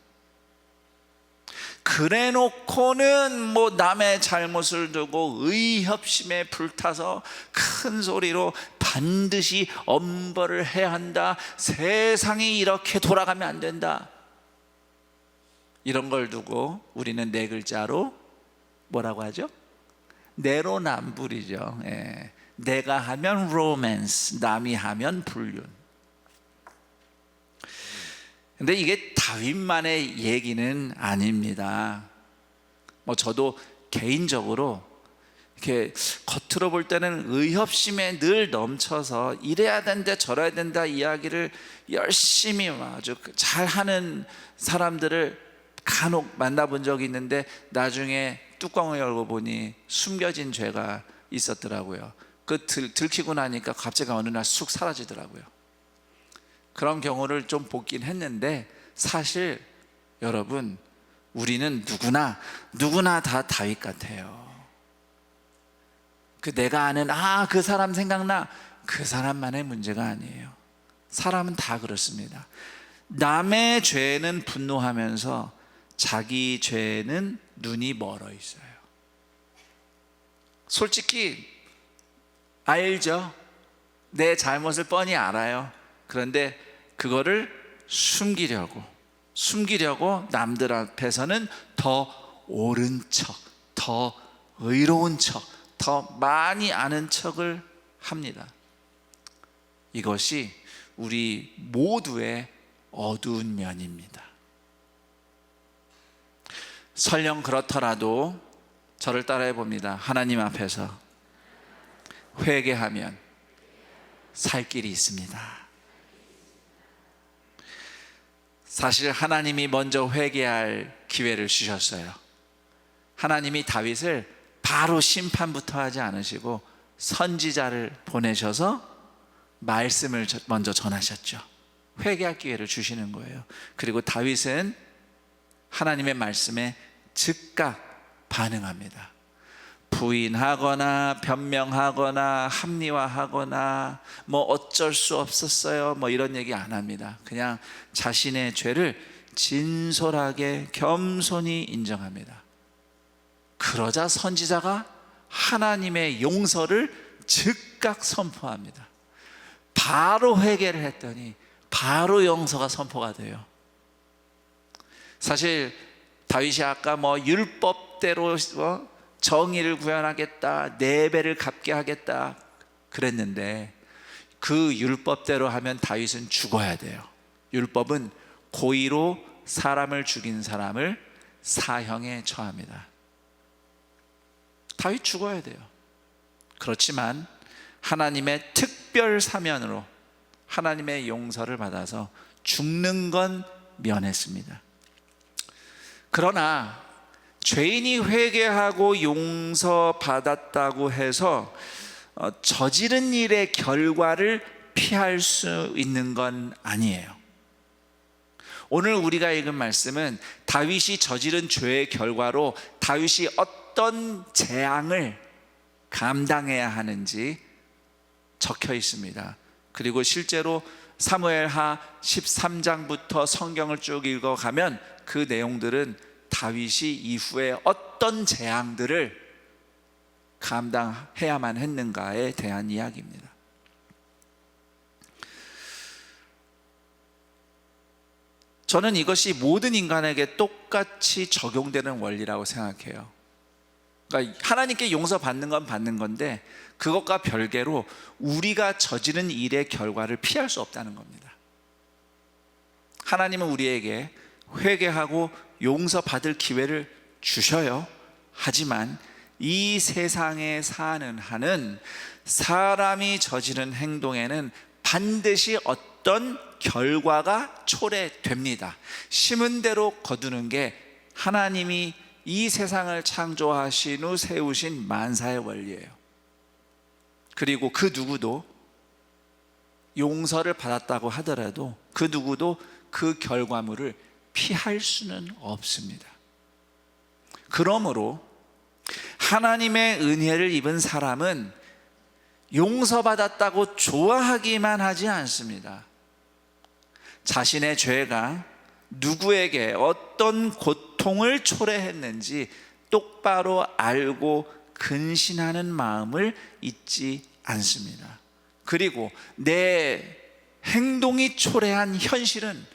그래 놓고는 뭐 남의 잘못을 두고 의협심에 불타서 큰 소리로 반드시 엄벌을 해야 한다, 세상이 이렇게 돌아가면 안 된다, 이런 걸 두고 우리는 4글자로 뭐라고 하죠? 내로남불이죠. 예. 내가 하면 로맨스, 남이 하면 불륜. 근데 이게 다윗만의 얘기는 아닙니다. 뭐 저도 개인적으로 이렇게 겉으로 볼 때는 의협심에 늘 넘쳐서 이래야 된다 저래야 된다 이야기를 열심히 아주 잘하는 사람들을 간혹 만나본 적이 있는데 나중에 뚜껑을 열고 보니 숨겨진 죄가 있었더라고요. 그 들키고 나니까 갑자기 어느 날 쑥 사라지더라고요. 그런 경우를 좀 보긴 했는데 사실 여러분 우리는 누구나 다 다윗 같아요. 그 내가 아는 그 사람 생각나, 그 사람만의 문제가 아니에요. 사람은 다 그렇습니다. 남의 죄는 분노하면서 자기 죄는 눈이 멀어 있어요. 솔직히 알죠. 내 잘못을 뻔히 알아요. 그런데 그거를 숨기려고 남들 앞에서는 더 옳은 척, 더 의로운 척, 더 많이 아는 척을 합니다. 이것이 우리 모두의 어두운 면입니다. 설령 그렇더라도 저를 따라해 봅니다. 하나님 앞에서 회개하면 살 길이 있습니다. 사실 하나님이 먼저 회개할 기회를 주셨어요. 하나님이 다윗을 바로 심판부터 하지 않으시고 선지자를 보내셔서 말씀을 먼저 전하셨죠. 회개할 기회를 주시는 거예요. 그리고 다윗은 하나님의 말씀에 즉각 반응합니다. 부인하거나 변명하거나 합리화하거나 뭐 어쩔 수 없었어요 뭐 이런 얘기 안 합니다. 그냥 자신의 죄를 진솔하게 겸손히 인정합니다. 그러자 선지자가 하나님의 용서를 즉각 선포합니다. 바로 회개를 했더니 바로 용서가 선포가 돼요. 사실 다윗이 아까 뭐 율법대로 정의를 구현하겠다, 네 배를 갚게 하겠다 그랬는데 그 율법대로 하면 다윗은 죽어야 돼요. 율법은 고의로 사람을 죽인 사람을 사형에 처합니다. 다윗 죽어야 돼요. 그렇지만 하나님의 특별 사면으로 하나님의 용서를 받아서 죽는 건 면했습니다. 그러나 죄인이 회개하고 용서받았다고 해서 저지른 일의 결과를 피할 수 있는 건 아니에요. 오늘 우리가 읽은 말씀은 다윗이 저지른 죄의 결과로 다윗이 어떤 재앙을 감당해야 하는지 적혀 있습니다. 그리고 실제로 사무엘하 13장부터 성경을 쭉 읽어가면 그 내용들은 다윗이 이후에 어떤 재앙들을 감당해야만 했는가에 대한 이야기입니다. 저는 이것이 모든 인간에게 똑같이 적용되는 원리라고 생각해요. 그러니까 하나님께 용서받는 건 받는 건데 그것과 별개로 우리가 저지른 일의 결과를 피할 수 없다는 겁니다. 하나님은 우리에게 회개하고 용서받을 기회를 주셔요. 하지만 이 세상에 사는 한은 사람이 저지른 행동에는 반드시 어떤 결과가 초래됩니다. 심은 대로 거두는 게 하나님이 이 세상을 창조하신 후 세우신 만사의 원리예요. 그리고 그 누구도 용서를 받았다고 하더라도 그 누구도 그 결과물을 피할 수는 없습니다. 그러므로 하나님의 은혜를 입은 사람은 용서받았다고 좋아하기만 하지 않습니다. 자신의 죄가 누구에게 어떤 고통을 초래했는지 똑바로 알고 근신하는 마음을 잊지 않습니다. 그리고 내 행동이 초래한 현실은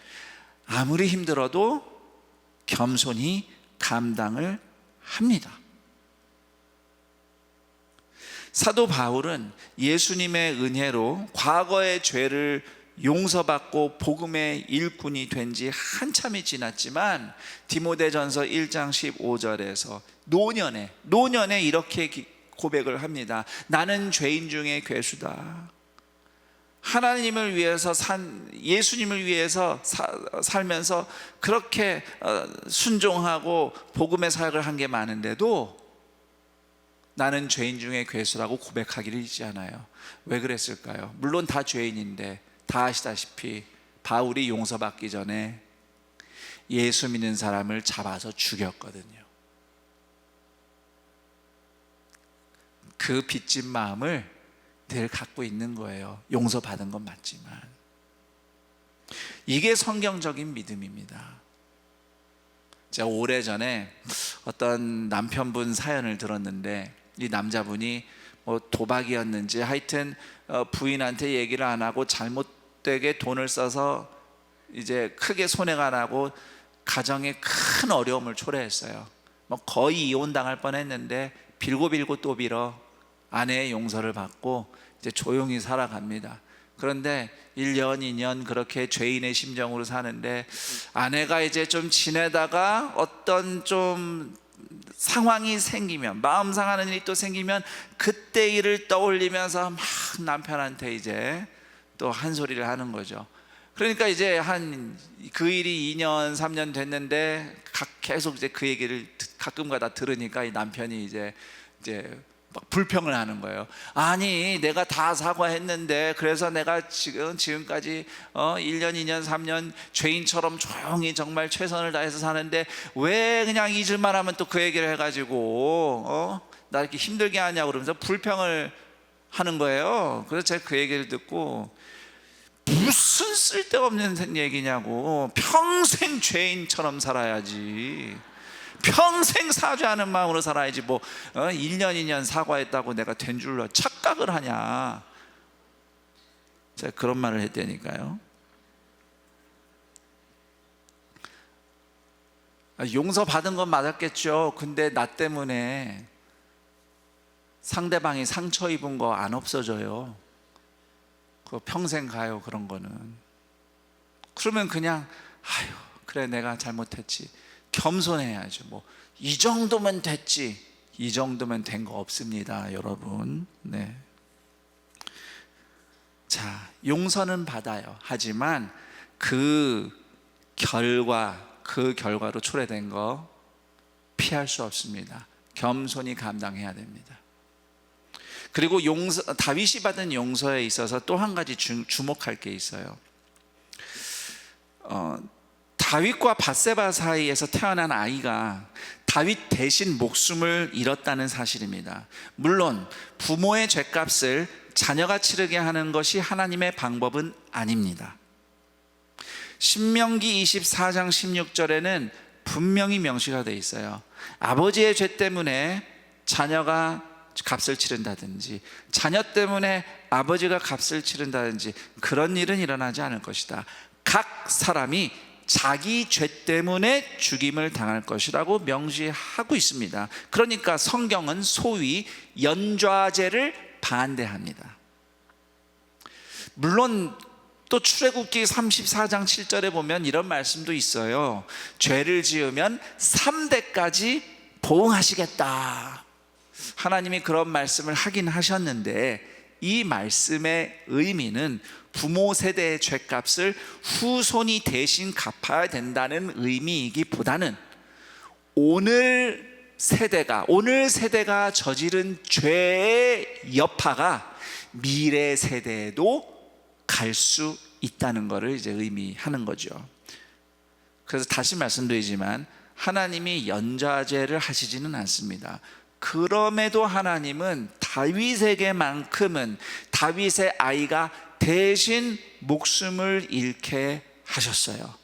아무리 힘들어도 겸손히 감당을 합니다. 사도 바울은 예수님의 은혜로 과거의 죄를 용서받고 복음의 일꾼이 된 지 한참이 지났지만 디모데전서 1장 15절에서 노년에 이렇게 고백을 합니다. 나는 죄인 중에 괴수다. 하나님을 위해서 예수님을 위해서 살면서 그렇게 순종하고 복음의 사역을 한 게 많은데도 나는 죄인 중에 괴수라고 고백하기를 잊지 않아요. 왜 그랬을까요? 물론 다 죄인인데 다 아시다시피 바울이 용서받기 전에 예수 믿는 사람을 잡아서 죽였거든요. 그 빚진 마음을 늘 갖고 있는 거예요. 용서받은 건 맞지만. 이게 성경적인 믿음입니다. 제가 오래전에 어떤 남편분 사연을 들었는데 이 남자분이 뭐 도박이었는지 하여튼 부인한테 얘기를 안 하고 잘못되게 돈을 써서 이제 크게 손해가 나고 가정에 큰 어려움을 초래했어요. 뭐 거의 이혼당할 뻔했는데 빌고 또 빌어 아내의 용서를 받고 이제 조용히 살아갑니다. 그런데 1년, 2년 그렇게 죄인의 심정으로 사는데 아내가 이제 좀 지내다가 어떤 좀 상황이 생기면, 마음 상하는 일이 또 생기면 그때 일을 떠올리면서 막 남편한테 이제 또 한 소리를 하는 거죠. 그러니까 이제 그 일이 2년, 3년 됐는데 계속 이제 그 얘기를 가끔가다 들으니까 이 남편이 이제 막 불평을 하는 거예요. 아니 내가 다 사과했는데 그래서 내가 지금까지 1년, 2년, 3년 죄인처럼 조용히 정말 최선을 다해서 사는데 왜 그냥 잊을만 하면 또 그 얘기를 해가지고 나 이렇게 힘들게 하냐고 그러면서 불평을 하는 거예요. 그래서 제가 그 얘기를 듣고 무슨 쓸데없는 얘기냐고, 평생 죄인처럼 살아야지, 평생 사죄하는 마음으로 살아야지, 뭐 1년 2년 사과했다고 내가 된 줄로 착각을 하냐. 제가 그런 말을 했다니까요. 용서받은 건 맞았겠죠. 근데 나 때문에 상대방이 상처 입은 거 안 없어져요. 그거 평생 가요. 그런 거는. 그러면 그냥 아유 그래 내가 잘못했지, 겸손해야죠. 뭐 이 정도면 됐지, 이 정도면 된 거 없습니다, 여러분. 네. 자, 용서는 받아요. 하지만 그 결과로 초래된 거 피할 수 없습니다. 겸손히 감당해야 됩니다. 그리고 다윗이 받은 용서에 있어서 또 한 가지 주목할 게 있어요. 다윗과 밧세바 사이에서 태어난 아이가 다윗 대신 목숨을 잃었다는 사실입니다. 물론 부모의 죗값을 자녀가 치르게 하는 것이 하나님의 방법은 아닙니다. 신명기 24장 16절에는 분명히 명시가 되어 있어요. 아버지의 죄 때문에 자녀가 값을 치른다든지, 자녀 때문에 아버지가 값을 치른다든지 그런 일은 일어나지 않을 것이다. 각 사람이 자기 죄 때문에 죽임을 당할 것이라고 명시하고 있습니다. 그러니까 성경은 소위 연좌제를 반대합니다. 물론 또 출애굽기 34장 7절에 보면 이런 말씀도 있어요. 죄를 지으면 3대까지 보응하시겠다. 하나님이 그런 말씀을 하긴 하셨는데 이 말씀의 의미는 부모 세대의 죄값을 후손이 대신 갚아야 된다는 의미이기보다는 오늘 세대가 저지른 죄의 여파가 미래 세대에도 갈 수 있다는 것을 이제 의미하는 거죠. 그래서 다시 말씀드리지만 하나님이 연좌제를 하시지는 않습니다. 그럼에도 하나님은 다윗에게만큼은 다윗의 아이가 대신 목숨을 잃게 하셨어요.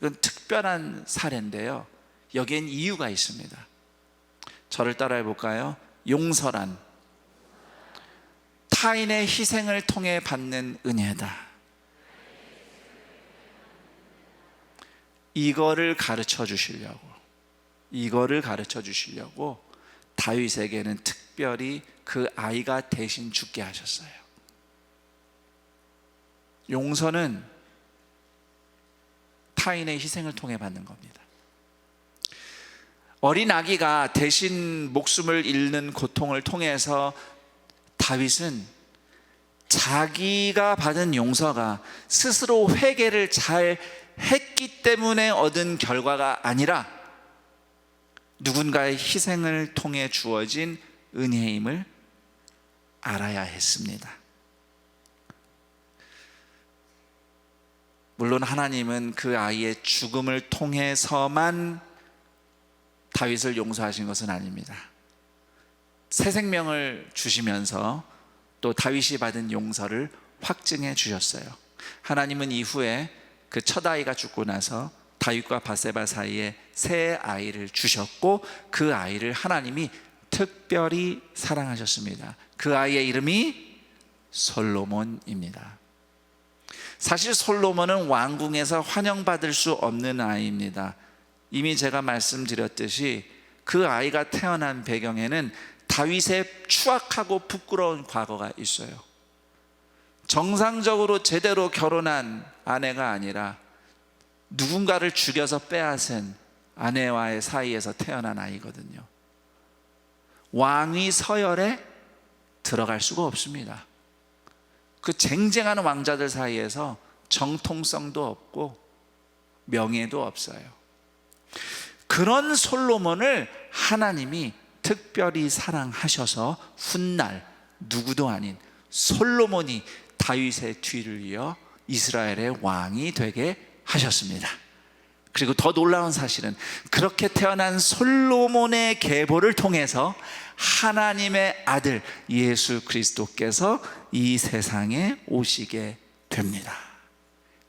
이건 특별한 사례인데요, 여기엔 이유가 있습니다. 저를 따라해 볼까요? 용서란 타인의 희생을 통해 받는 은혜다. 이거를 가르쳐 주시려고 다윗에게는 특별히 그 아이가 대신 죽게 하셨어요. 용서는 타인의 희생을 통해 받는 겁니다. 어린 아기가 대신 목숨을 잃는 고통을 통해서 다윗은 자기가 받은 용서가 스스로 회개를 잘 했기 때문에 얻은 결과가 아니라 누군가의 희생을 통해 주어진 은혜임을 알아야 했습니다. 물론 하나님은 그 아이의 죽음을 통해서만 다윗을 용서하신 것은 아닙니다. 새 생명을 주시면서 또 다윗이 받은 용서를 확증해 주셨어요. 하나님은 이후에 그 첫 아이가 죽고 나서 다윗과 바세바 사이에 새 아이를 주셨고 그 아이를 하나님이 특별히 사랑하셨습니다. 그 아이의 이름이 솔로몬입니다. 사실 솔로몬은 왕궁에서 환영받을 수 없는 아이입니다. 이미 제가 말씀드렸듯이 그 아이가 태어난 배경에는 다윗의 추악하고 부끄러운 과거가 있어요. 정상적으로 제대로 결혼한 아내가 아니라 누군가를 죽여서 빼앗은 아내와의 사이에서 태어난 아이거든요. 왕위 서열에 들어갈 수가 없습니다. 그 쟁쟁한 왕자들 사이에서 정통성도 없고 명예도 없어요. 그런 솔로몬을 하나님이 특별히 사랑하셔서 훗날 누구도 아닌 솔로몬이 다윗의 뒤를 이어 이스라엘의 왕이 되게 하셨습니다. 그리고 더 놀라운 사실은 그렇게 태어난 솔로몬의 계보를 통해서 하나님의 아들 예수 그리스도께서 이 세상에 오시게 됩니다.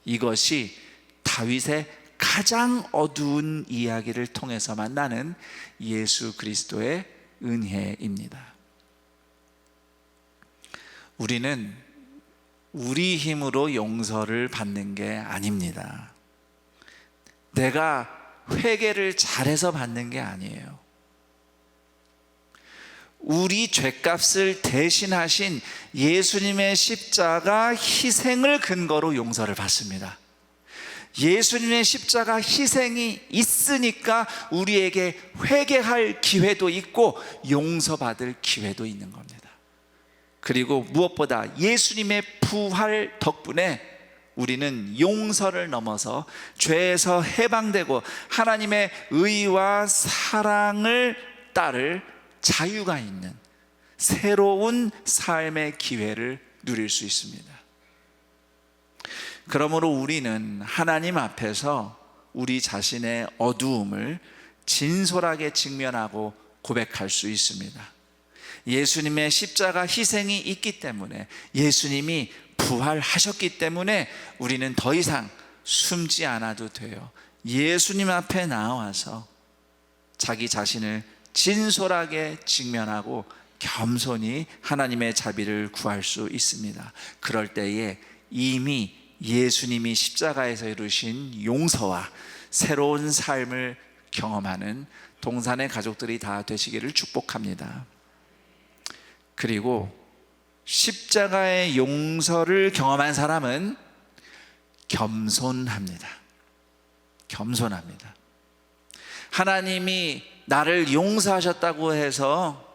이것이 다윗의 가장 어두운 이야기를 통해서 만나는 예수 그리스도의 은혜입니다. 우리는 우리 힘으로 용서를 받는 게 아닙니다. 내가 회개를 잘해서 받는 게 아니에요. 우리 죄값을 대신하신 예수님의 십자가 희생을 근거로 용서를 받습니다. 예수님의 십자가 희생이 있으니까 우리에게 회개할 기회도 있고 용서받을 기회도 있는 겁니다. 그리고 무엇보다 예수님의 부활 덕분에 우리는 용서를 넘어서 죄에서 해방되고 하나님의 의와 사랑을 따를 자유가 있는 새로운 삶의 기회를 누릴 수 있습니다. 그러므로 우리는 하나님 앞에서 우리 자신의 어두움을 진솔하게 직면하고 고백할 수 있습니다. 예수님의 십자가 희생이 있기 때문에, 예수님이 부활하셨기 때문에 우리는 더 이상 숨지 않아도 돼요. 예수님 앞에 나와서 자기 자신을 진솔하게 직면하고 겸손히 하나님의 자비를 구할 수 있습니다. 그럴 때에 이미 예수님이 십자가에서 이루신 용서와 새로운 삶을 경험하는 동산의 가족들이 다 되시기를 축복합니다. 그리고 십자가의 용서를 경험한 사람은 겸손합니다. 겸손합니다. 하나님이 나를 용서하셨다고 해서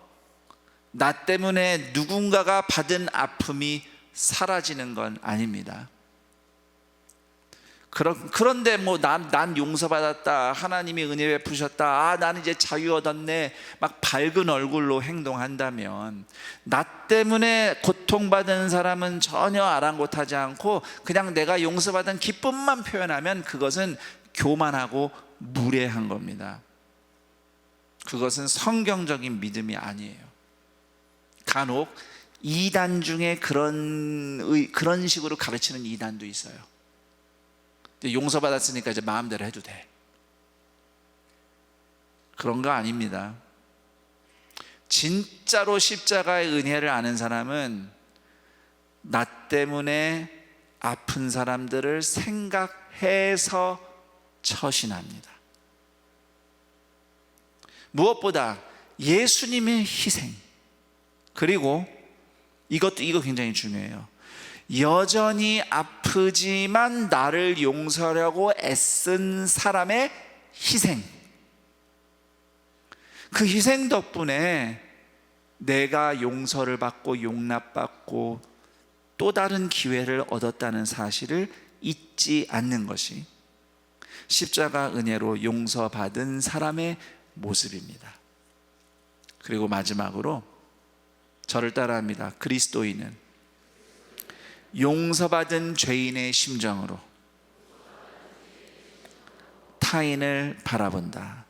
나 때문에 누군가가 받은 아픔이 사라지는 건 아닙니다. 그런데 난 용서받았다, 하나님이 은혜 베푸셨다, 나는 이제 자유 얻었네, 막 밝은 얼굴로 행동한다면, 나 때문에 고통받은 사람은 전혀 아랑곳하지 않고 그냥 내가 용서받은 기쁨만 표현하면 그것은 교만하고 무례한 겁니다. 그것은 성경적인 믿음이 아니에요. 간혹 이단 중에 그런 식으로 가르치는 이단도 있어요. 용서받았으니까 이제 마음대로 해도 돼. 그런 거 아닙니다. 진짜로 십자가의 은혜를 아는 사람은 나 때문에 아픈 사람들을 생각해서 처신합니다. 무엇보다 예수님의 희생, 그리고 이거 굉장히 중요해요. 여전히 아프지만 나를 용서하려고 애쓴 사람의 희생, 그 희생 덕분에 내가 용서를 받고 용납받고 또 다른 기회를 얻었다는 사실을 잊지 않는 것이 십자가 은혜로 용서받은 사람의 모습입니다. 그리고 마지막으로 저를 따라합니다. 그리스도인은 용서받은 죄인의 심정으로 타인을 바라본다.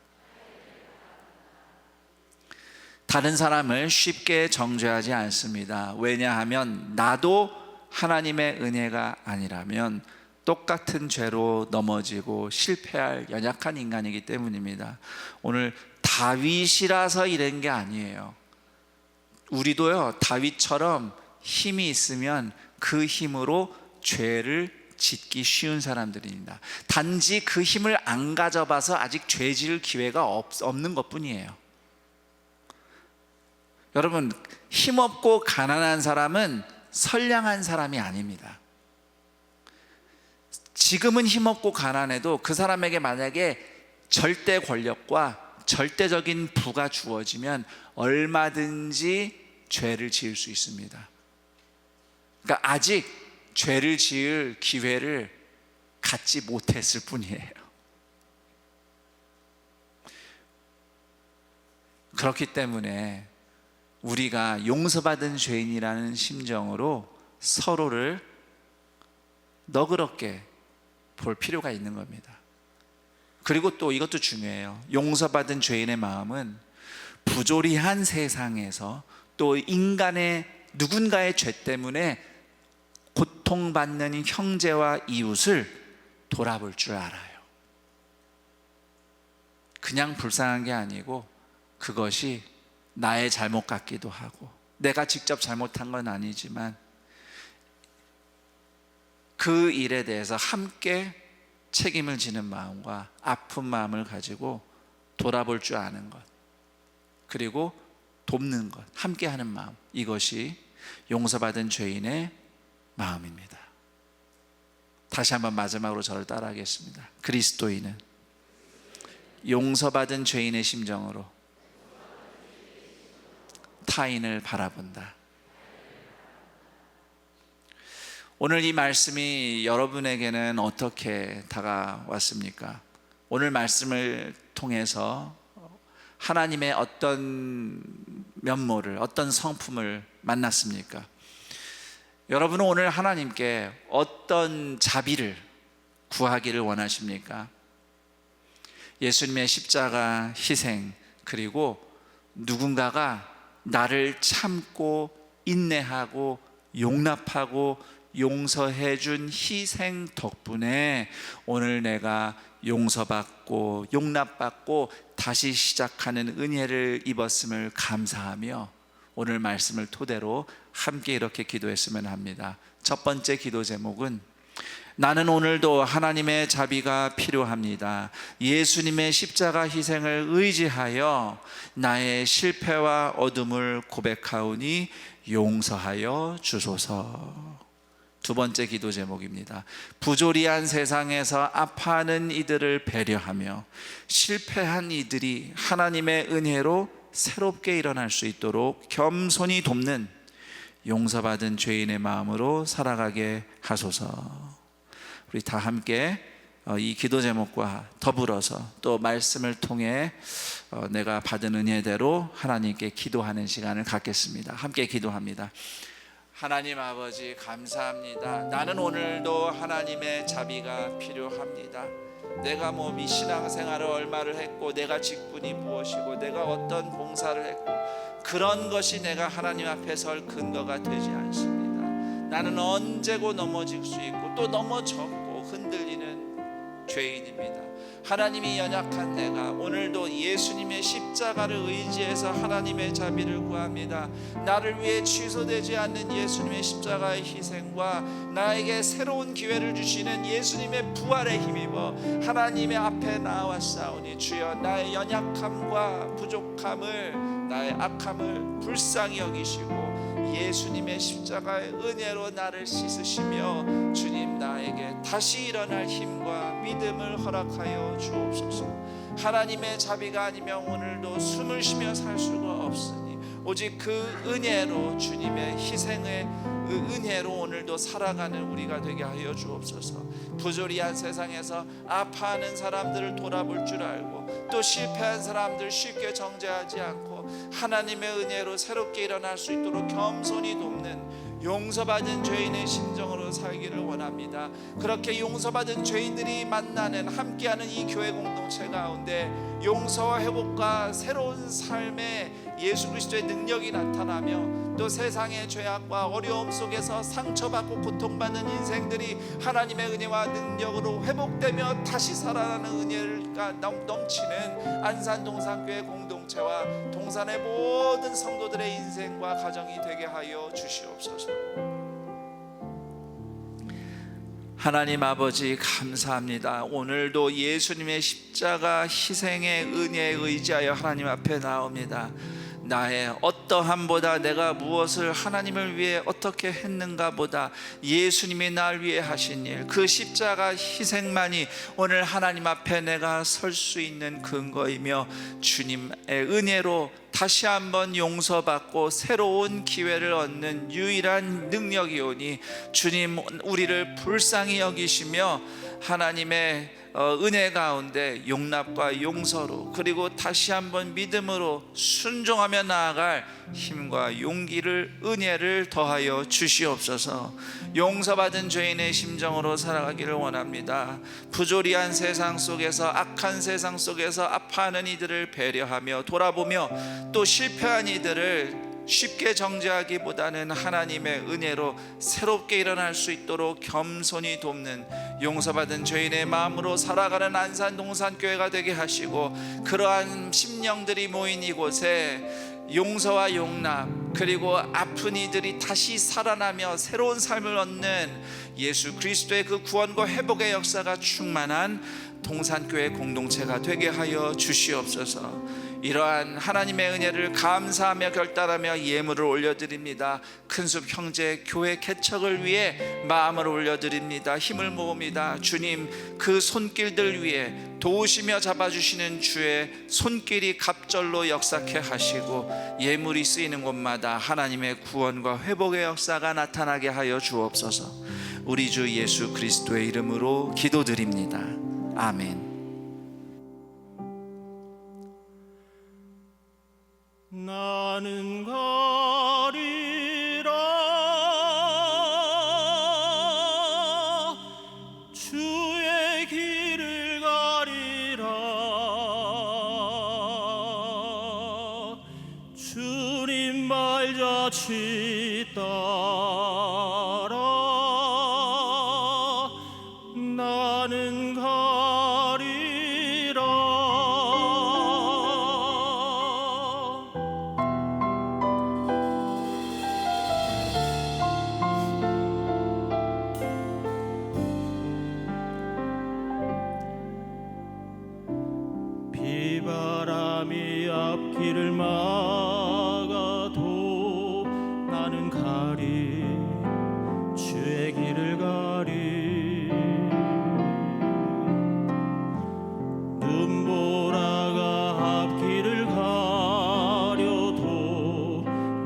다른 사람을 쉽게 정죄하지 않습니다. 왜냐하면 나도 하나님의 은혜가 아니라면 똑같은 죄로 넘어지고 실패할 연약한 인간이기 때문입니다. 오늘 다윗이라서 이런 게 아니에요. 우리도요, 다윗처럼 힘이 있으면 그 힘으로 죄를 짓기 쉬운 사람들입니다. 단지 그 힘을 안 가져봐서 아직 죄 지을 기회가 없는 것뿐이에요. 여러분, 힘없고 가난한 사람은 선량한 사람이 아닙니다. 지금은 힘없고 가난해도 그 사람에게 만약에 절대 권력과 절대적인 부가 주어지면 얼마든지 죄를 지을 수 있습니다. 그러니까 아직 죄를 지을 기회를 갖지 못했을 뿐이에요. 그렇기 때문에 우리가 용서받은 죄인이라는 심정으로 서로를 너그럽게 볼 필요가 있는 겁니다. 그리고 또 이것도 중요해요. 용서받은 죄인의 마음은 부조리한 세상에서 또 인간의 누군가의 죄 때문에 고통받는 형제와 이웃을 돌아볼 줄 알아요. 그냥 불쌍한 게 아니고 그것이 나의 잘못 같기도 하고 내가 직접 잘못한 건 아니지만 그 일에 대해서 함께 책임을 지는 마음과 아픈 마음을 가지고 돌아볼 줄 아는 것, 그리고 돕는 것, 함께 하는 마음, 이것이 용서받은 죄인의 마음입니다. 다시 한번 마지막으로 저를 따라하겠습니다. 그리스도인은 용서받은 죄인의 심정으로 타인을 바라본다. 오늘 이 말씀이 여러분에게는 어떻게 다가왔습니까? 오늘 말씀을 통해서 하나님의 어떤 면모를, 어떤 성품을 만났습니까? 여러분은 오늘 하나님께 어떤 자비를 구하기를 원하십니까? 예수님의 십자가 희생, 그리고 누군가가 나를 참고 인내하고 용납하고 용서해 준 희생 덕분에 오늘 내가 용서받고 용납받고 다시 시작하는 은혜를 입었음을 감사하며 오늘 말씀을 토대로 함께 이렇게 기도했으면 합니다. 첫 번째 기도 제목은 나는 오늘도 하나님의 자비가 필요합니다. 예수님의 십자가 희생을 의지하여 나의 실패와 어둠을 고백하오니 용서하여 주소서. 두 번째 기도 제목입니다. 부조리한 세상에서 아파하는 이들을 배려하며 실패한 이들이 하나님의 은혜로 새롭게 일어날 수 있도록 겸손히 돕는 용서받은 죄인의 마음으로 살아가게 하소서. 우리 다 함께 이 기도 제목과 더불어서 또 말씀을 통해 내가 받은 은혜대로 하나님께 기도하는 시간을 갖겠습니다. 함께 기도합니다. 하나님 아버지 감사합니다. 나는 오늘도 하나님의 자비가 필요합니다. 내가 이 신앙생활을 얼마를 했고 내가 직분이 무엇이고 내가 어떤 봉사를 했고 그런 것이 내가 하나님 앞에 설 근거가 되지 않습니다. 나는 언제고 넘어질 수 있고 또 넘어졌고 흔들리는 죄인입니다. 하나님이 연약한 내가 오늘도 예수님의 십자가를 의지해서 하나님의 자비를 구합니다. 나를 위해 취소되지 않는 예수님의 십자가의 희생과 나에게 새로운 기회를 주시는 예수님의 부활에 힘입어 하나님의 앞에 나와싸우니 주여 나의 연약함과 부족함을 나의 악함을 불쌍히 여기시고 예수님의 십자가의 은혜로 나를 씻으시며 주님 나에게 다시 일어날 힘과 믿음을 허락하여 주옵소서. 하나님의 자비가 아니면 오늘도 숨을 쉬며 살 수가 없으니 오직 그 은혜로, 주님의 희생의 그 은혜로 오늘도 살아가는 우리가 되게 하여 주옵소서. 부조리한 세상에서 아파하는 사람들을 돌아볼 줄 알고 또 실패한 사람들 쉽게 정죄하지 않고 하나님의 은혜로 새롭게 일어날 수 있도록 겸손히 돕는 용서받은 죄인의 심정으로 살기를 원합니다. 그렇게 용서받은 죄인들이 만나는, 함께하는 이 교회 공동체 가운데 용서와 회복과 새로운 삶의 예수 그리스도의 능력이 나타나며 또 세상의 죄악과 어려움 속에서 상처받고 고통받는 인생들이 하나님의 은혜와 능력으로 회복되며 다시 살아나는 은혜가 넘치는 안산동산교회 공동체와 동산의 모든 성도들의 인생과 가정이 되게 하여 주시옵소서. 하나님 아버지 감사합니다. 오늘도 예수님의 십자가 희생의 은혜에 의지하여 하나님 앞에 나옵니다. 나의 어떠함보다 내가 무엇을 하나님을 위해 어떻게 했는가 보다 예수님이 날 위해 하신 일, 그 십자가 희생만이 오늘 하나님 앞에 내가 설 수 있는 근거이며 주님의 은혜로 다시 한번 용서받고 새로운 기회를 얻는 유일한 능력이오니 주님, 우리를 불쌍히 여기시며 하나님의 은혜 가운데 용납과 용서로, 그리고 다시 한번 믿음으로 순종하며 나아갈 힘과 용기를, 은혜를 더하여 주시옵소서. 용서받은 죄인의 심정으로 살아가기를 원합니다. 부조리한 세상 속에서, 악한 세상 속에서 아파하는 이들을 배려하며 돌아보며 또 실패한 이들을 쉽게 정죄하기보다는 하나님의 은혜로 새롭게 일어날 수 있도록 겸손히 돕는 용서받은 죄인의 마음으로 살아가는 안산동산교회가 되게 하시고, 그러한 심령들이 모인 이곳에 용서와 용납, 그리고 아픈 이들이 다시 살아나며 새로운 삶을 얻는 예수 그리스도의 그 구원과 회복의 역사가 충만한 동산교회 공동체가 되게 하여 주시옵소서. 이러한 하나님의 은혜를 감사하며 결단하며 예물을 올려드립니다. 큰숲 형제 교회 개척을 위해 마음을 올려드립니다. 힘을 모읍니다. 주님, 그 손길들 위해 도우시며 잡아주시는 주의 손길이 갑절로 역사케 하시고 예물이 쓰이는 곳마다 하나님의 구원과 회복의 역사가 나타나게 하여 주옵소서. 우리 주 예수 그리스도의 이름으로 기도드립니다. 아멘. 나는 가리라 주의 길을 가리라 주님 발자취 따라 나는 가리라. 비바람이 앞길을 막아도 나는 가리 주의 길을 가리 눈보라가 앞길을 가려도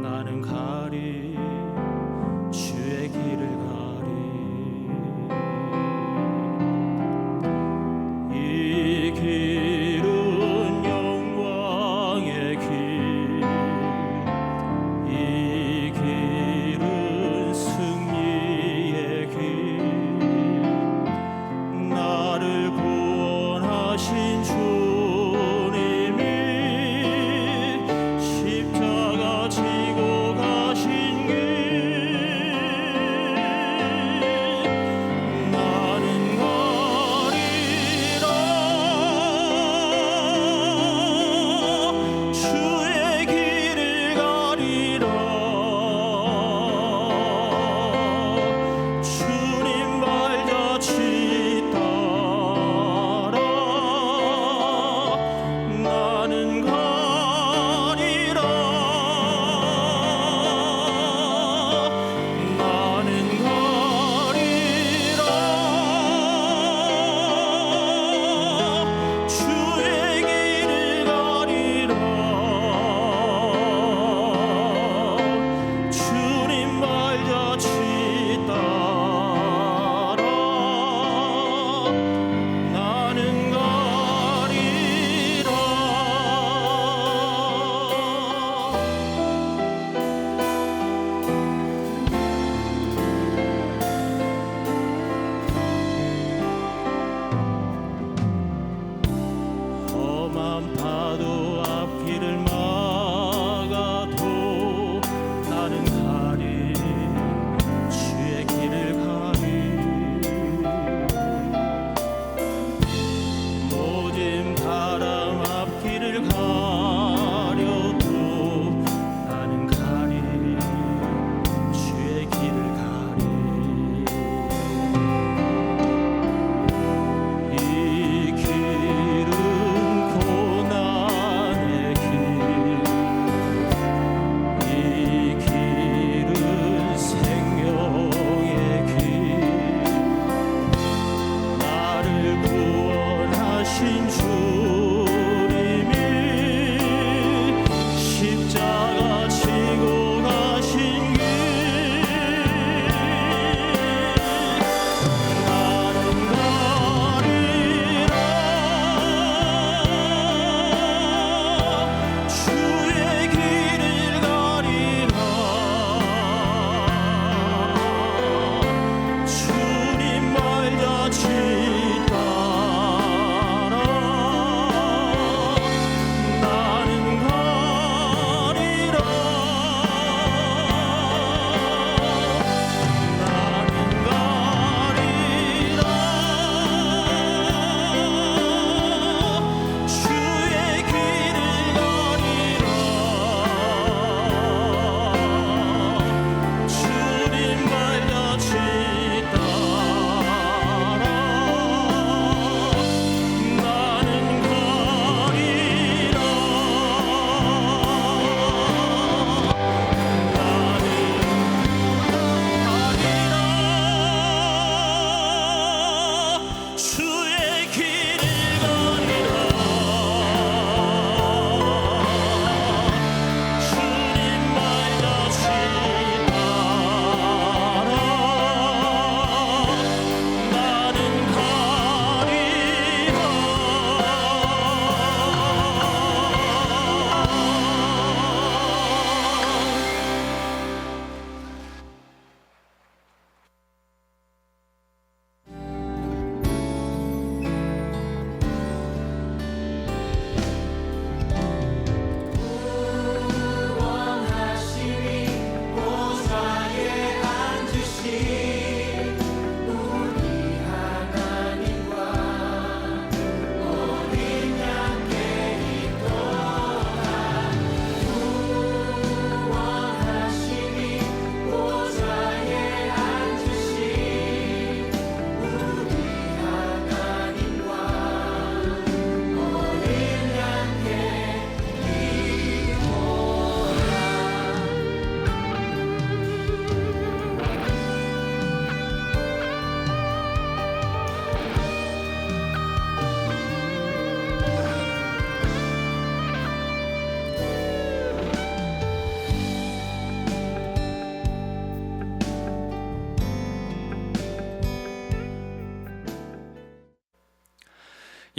나는 가리 주의 길을 가리 이 길은 영광의 길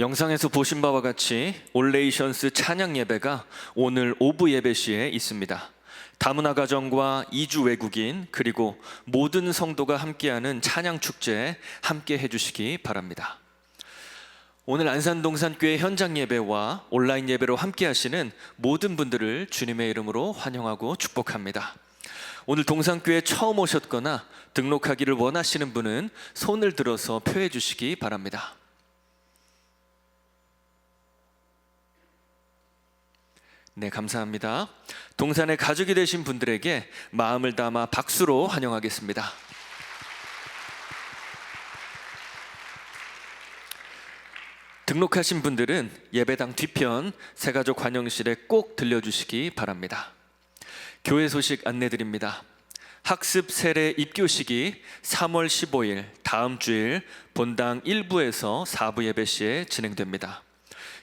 영상에서 보신 바와 같이 올레이션스 찬양 예배가 오늘 오후 예배 시에 있습니다. 다문화 가정과 이주 외국인 그리고 모든 성도가 함께하는 찬양 축제에 함께 해주시기 바랍니다. 오늘 안산동산교회 현장 예배와 온라인 예배로 함께 하시는 모든 분들을 주님의 이름으로 환영하고 축복합니다. 오늘 동산교회 처음 오셨거나 등록하기를 원하시는 분은 손을 들어서 표해 주시기 바랍니다. 네, 감사합니다. 동산의 가족이 되신 분들에게 마음을 담아 박수로 환영하겠습니다. 등록하신 분들은 예배당 뒤편 새가족 관영실에 꼭 들려주시기 바랍니다. 교회 소식 안내드립니다. 학습 세례 입교식이 3월 15일 다음 주일 본당 1부에서 4부 예배 시에 진행됩니다.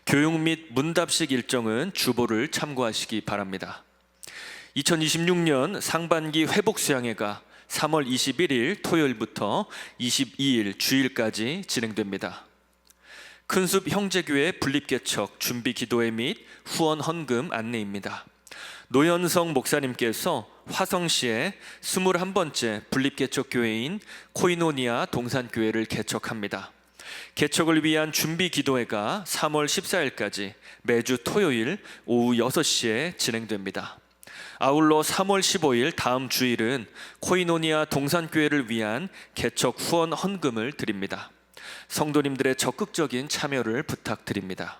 교육 및 문답식 일정은 주보를 참고하시기 바랍니다. 2026년 상반기 회복 수양회가 3월 21일 토요일부터 22일 주일까지 진행됩니다. 큰숲 형제교회 분립개척 준비 기도회 및 후원 헌금 안내입니다. 노현성 목사님께서 화성시에 21번째 분립개척 교회인 코이노니아 동산교회를 개척합니다. 개척을 위한 준비 기도회가 3월 14일까지 매주 토요일 오후 6시에 진행됩니다. 아울러 3월 15일 다음 주일은 코이노니아 동산교회를 위한 개척 후원 헌금을 드립니다. 성도님들의 적극적인 참여를 부탁드립니다.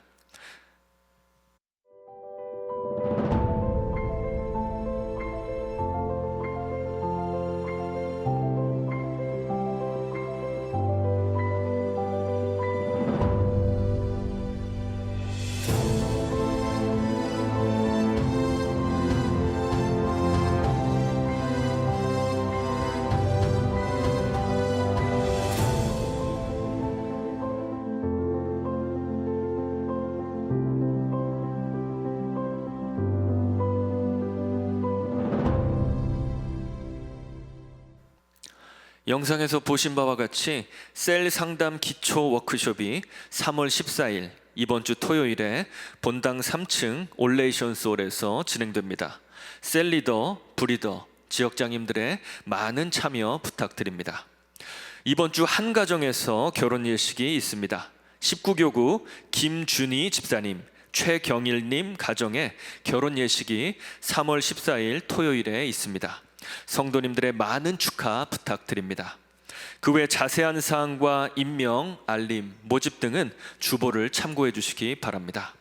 영상에서 보신 바와 같이 셀 상담 기초 워크숍이 3월 14일 이번 주 토요일에 본당 3층 올레이션스홀에서 진행됩니다. 셀 리더, 브리더, 지역장님들의 많은 참여 부탁드립니다. 이번 주 한 가정에서 결혼 예식이 있습니다. 19교구 김준희 집사님, 최경일님 가정의 결혼 예식이 3월 14일 토요일에 있습니다. 성도님들의 많은 축하 부탁드립니다. 그 외 자세한 사항과 임명, 알림, 모집 등은 주보를 참고해 주시기 바랍니다.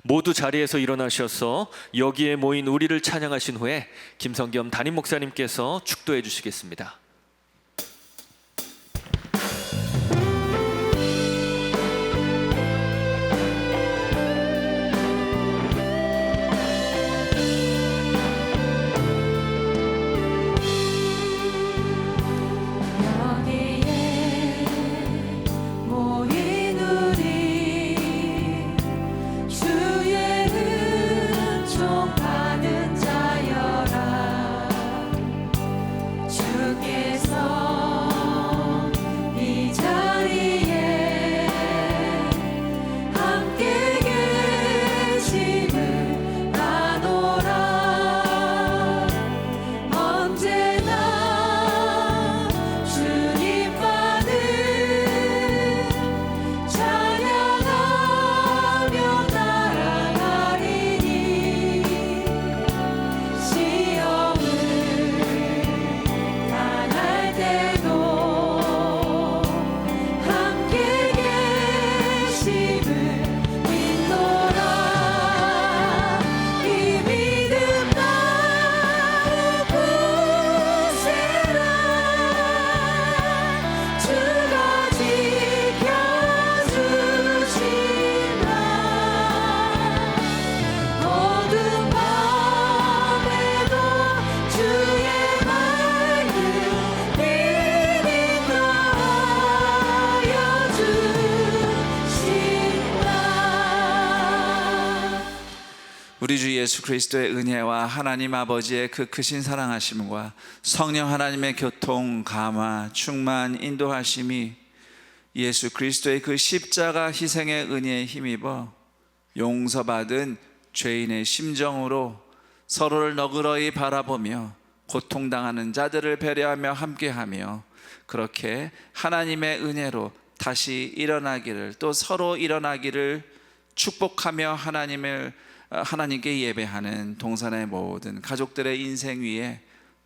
모두 자리에서 일어나셔서 여기에 모인 우리를 찬양하신 후에 김성겸 담임 목사님께서 축도해 주시겠습니다. 우리 주 예수 그리스도의 은혜와 하나님 아버지의 그 크신 사랑하심과 성령 하나님의 교통, 감화, 충만, 인도하심이 예수 그리스도의 그 십자가 희생의 은혜에 힘입어 용서받은 죄인의 심정으로 서로를 너그러이 바라보며 고통당하는 자들을 배려하며 함께하며 그렇게 하나님의 은혜로 다시 일어나기를, 또 서로 일어나기를 축복하며 하나님께 예배하는 동산의 모든 가족들의 인생 위에,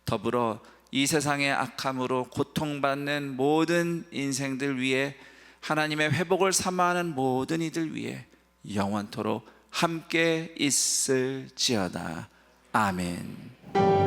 더불어 이 세상의 악함으로 고통받는 모든 인생들 위에, 하나님의 회복을 사모하는 모든 이들 위에 영원토록 함께 있을지어다. 아멘.